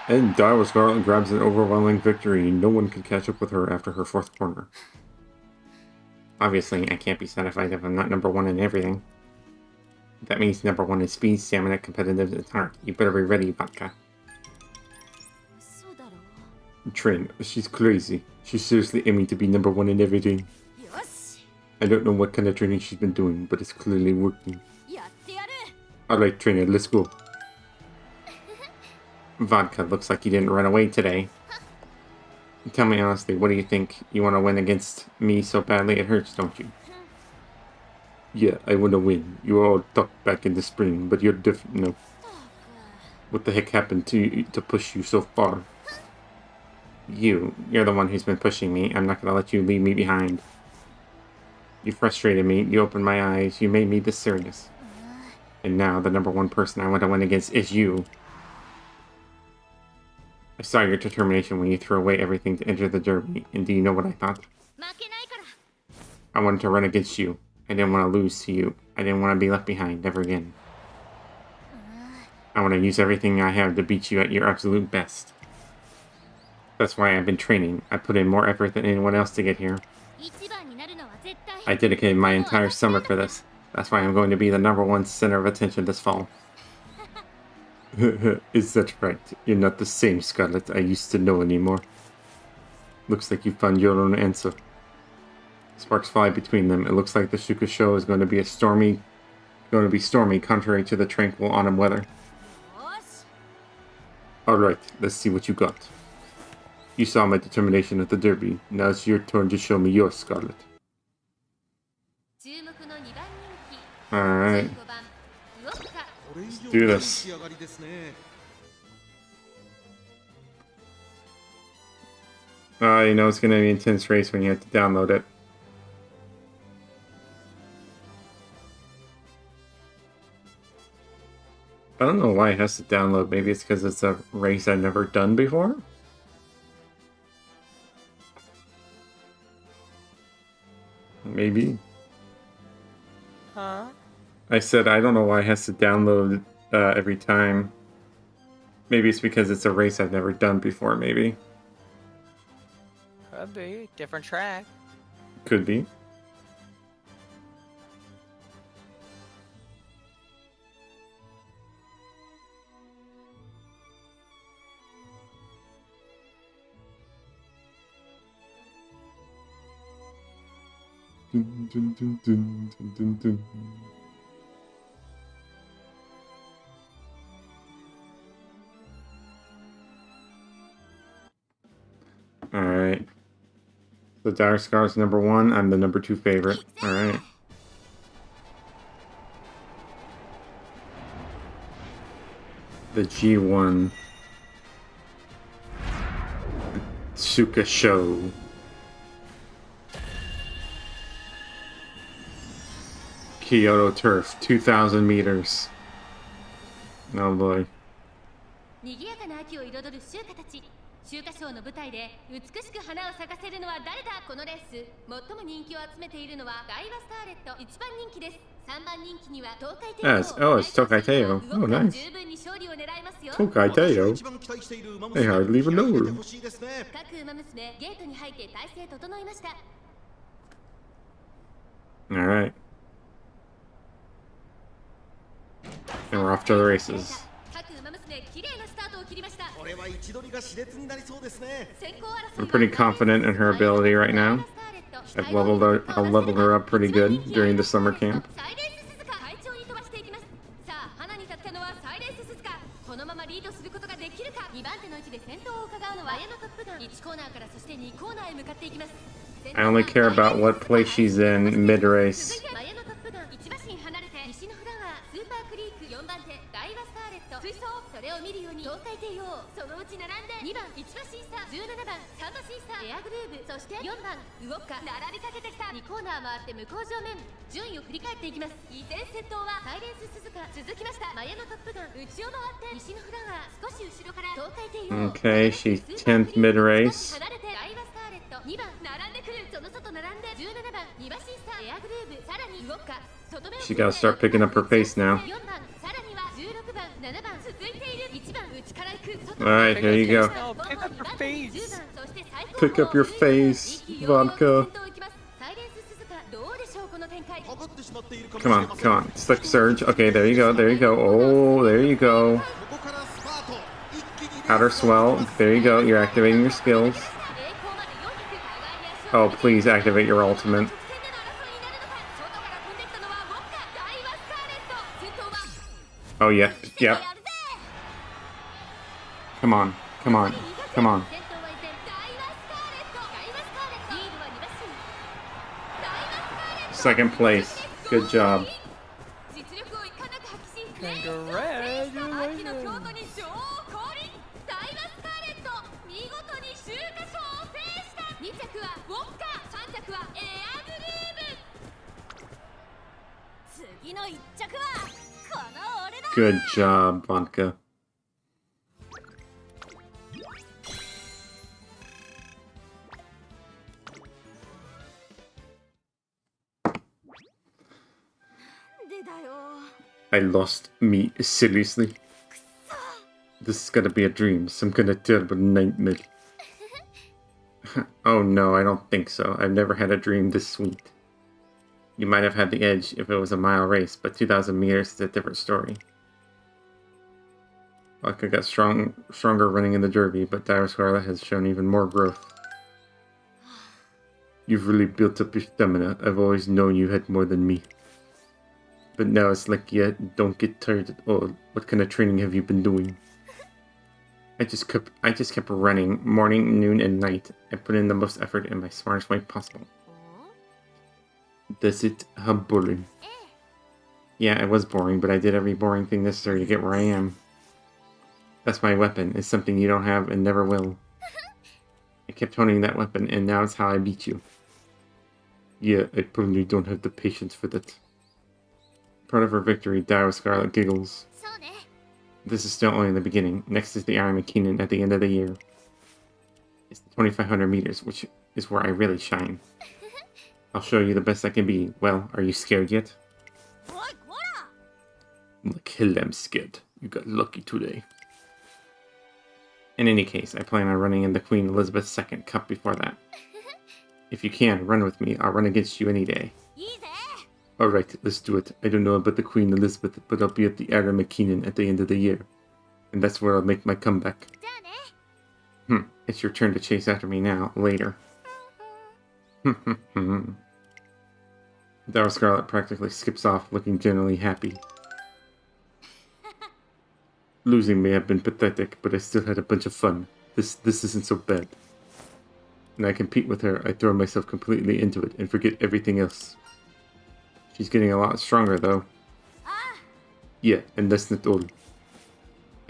And Darwa Scarlet grabs an overwhelming victory. No one can catch up with her after her fourth corner. Obviously, I can't be satisfied if I'm not number one in everything. That means number one in speed, stamina, competitive, and heart. You better be ready, Vodka. 嘘だろ Train, she's crazy. She's seriously aiming to be number one in everything. よし I don't know what kind of training she's been doing, but it's clearly working. やってやる Alright, trainer, let's go. Vodka, looks like you didn't run away today. Tell me honestly, what do you think? You want to win against me so badly it hurts, don't you? Yeah, I want to win. You were all tucked back in the spring, but you're different now. What the heck happened to you to push you so far? You're the one who's been pushing me. I'm not gonna let you leave me behind. You frustrated me. You opened my eyes. You made me this serious. And now the number one person I want to win against is you. I saw your determination when you threw away everything to enter the derby. And do you know what I thought? I wanted to run against you. I didn't want to lose to you. I didn't want to be left behind. Never again. I want to use everything I have to beat you at your absolute best. That's why I've been training. I put in more effort than anyone else to get here. I dedicated my entire summer for this. That's why I'm going to be the number one center of attention this fall. Is that right? You're not the same Scarlet I used to know anymore. Looks like you found your own answer. Sparks fly between them. It looks like the Shuka show is going to be stormy, contrary to the tranquil autumn weather. Alright, let's see what you got. You saw my determination at the derby. Now it's your turn to show me your Scarlet. Alright. Let's do this. You know it's going to be an intense race when you have to download it. I don't know why it has to download. Maybe it's because it's a race I've never done before? Maybe. Huh? I said I don't know why it has to download every time. Maybe it's because it's a race I've never done before, maybe. Could be. Different track. Could be. Dun, dun, dun, dun, dun, dun, dun. Alright. So Dire Scar's number one. I'm the number two favorite. Alright. The G1 Suka Show. Kyoto Turf, 2,000 meters. Oh boy. 賑やかな秋を彩る集花たち。集花賞の舞台で美しく花を咲かせるのは誰だ。このレース、最も人気を集めているのはダイワスターレット。1番人気です。3番人気には東海帝王。It's Tokai Teo. Oh, nice. 十分に勝利を狙いますよ。 Tokai Teo. I hardly even know her. 各馬娘、ゲートに入って体勢整いました。Alright. And we're off to the races. I'm pretty confident in her ability right now. I've leveled her up pretty good during the summer camp. このままリードすることができるか。2番手の位置で先頭を伺うのは綾のトップガン。1コーナーからそして2コーナーへ向かっていきます。 I only care about what place she's in mid-race. 綾のトップガン1馬身離れて西のフラワースーパークリーク4番手ダイワスターレット追走。それを見るように東海帝王そのうち並んで2番1馬身差17番3馬身差エアグルーブそして4番ウォッカ並びかけてきた。2コーナー回って向こう正面順位を振り返っていきます。依然先頭はサイレンス鈴鹿続きました。マヤのトップガン内を回って西のフラワー少し後ろから東海帝王 Okay, she's 10th mid-race. 離れてダイワスターレット2番並んでくる。その外並んで17番2馬身差エアグルーブさらにウォッカ She gotta start picking up her pace now. Alright, here you go. Oh, pick up your face. Pick up your face, Vodka. Come on, come on. Slick surge. Okay, there you go, there you go. Oh, there you go. Outer swell. There you go. You're activating your skills. Oh, please activate your ultimate. Oh, yeah. Yep. Come on. Come on. Come on. Second place. Good job. Good job, Vodka. I lost me, seriously. This is gonna be a dream, some kind of terrible nightmare. Oh no, I don't think so. I've never had a dream this sweet. You might have had the edge if it was a mile race, but 2,000 meters is a different story. Vodka got stronger running in the derby, but Dire Scarlet has shown even more growth. You've really built up your stamina. I've always known you had more than me. But now it's like you don't get tired at all. What kind of training have you been doing? I just kept running morning, noon, and night. I put in the most effort in my smartest way possible. Does it? How boring. Yeah, it was boring, but I did every boring thing necessary to get where I am. That's my weapon. It's something you don't have and never will. I kept honing that weapon, and now it's how I beat you. Yeah, I probably don't have the patience for that. Part of her victory, Dire Scarlet giggles. This is still only the beginning. Next is the Iron McKinnon at the end of the year. It's the 2,500 meters, which is where I really shine. I'll show you the best I can be. Well, are you scared yet? Like hell I'm scared. You got lucky today. In any case, I plan on running in the Queen Elizabeth II Cup before that. If you can, run with me. I'll run against you any day. Alright, let's do it. I don't know about the Queen Elizabeth, but I'll be at the Iron McKinnon at the end of the year. And that's where I'll make my comeback. It's your turn to chase after me now, later. Dire Scarlet practically skips off, looking generally happy. Losing may have been pathetic, but I still had a bunch of fun. This isn't so bad. When I compete with her, I throw myself completely into it and forget everything else. She's getting a lot stronger, though. Yeah, and that's not all.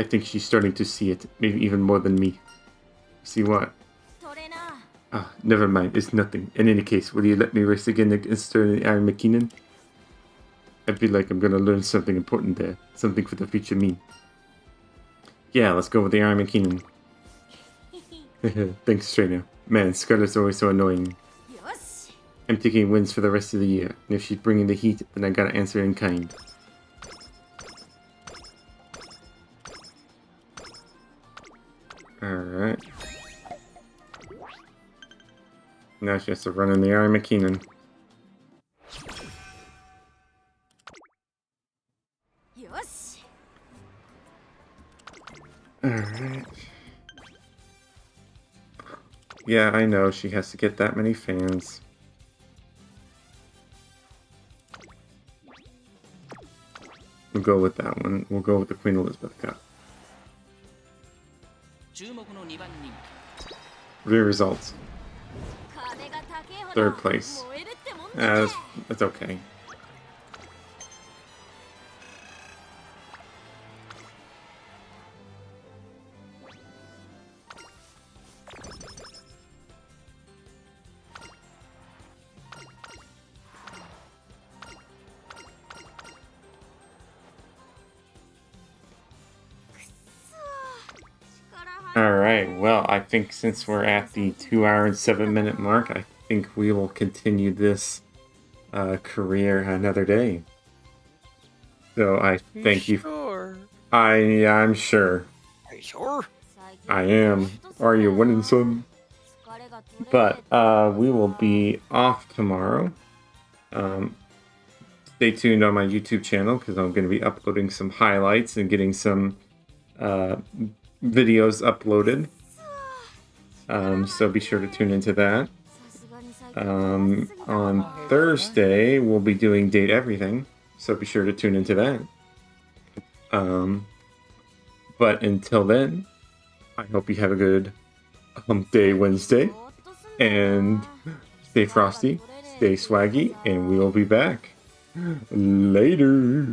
I think she's starting to see it, maybe even more than me. See what? Ah, never mind, it's nothing. In any case, will you let me race again against her in the Iron McKinnon? I feel like I'm gonna learn something important there. Something for the future me. Yeah, let's go with the Iron McKinnon. Thanks, trainer. Man, Scarlet's always so annoying. I'm taking wins for the rest of the year, and if she's bringing the heat, then I gotta answer in kind. Alright. Now she has to run in the Iron McKinnon. Alright. Yeah, I know, she has to get that many fans. We'll go with that one. We'll go with the Queen Elizabeth Cup. Real results. Third place. That's okay. Alright, well, I think since we're at the 2 hour and 7 minute mark, I think we will continue this career another day. So I thank you. Sure. I'm sure. Are you sure? I am. Are you winning some? But we will be off tomorrow. Stay tuned on my YouTube channel because I'm going to be uploading some highlights and getting some videos uploaded. So be sure to tune into that. On Thursday, we'll be doing Date Everything. So be sure to tune into that. But until then, I hope you have a good Hump Day Wednesday. And stay frosty, stay swaggy, and we'll be back. Later.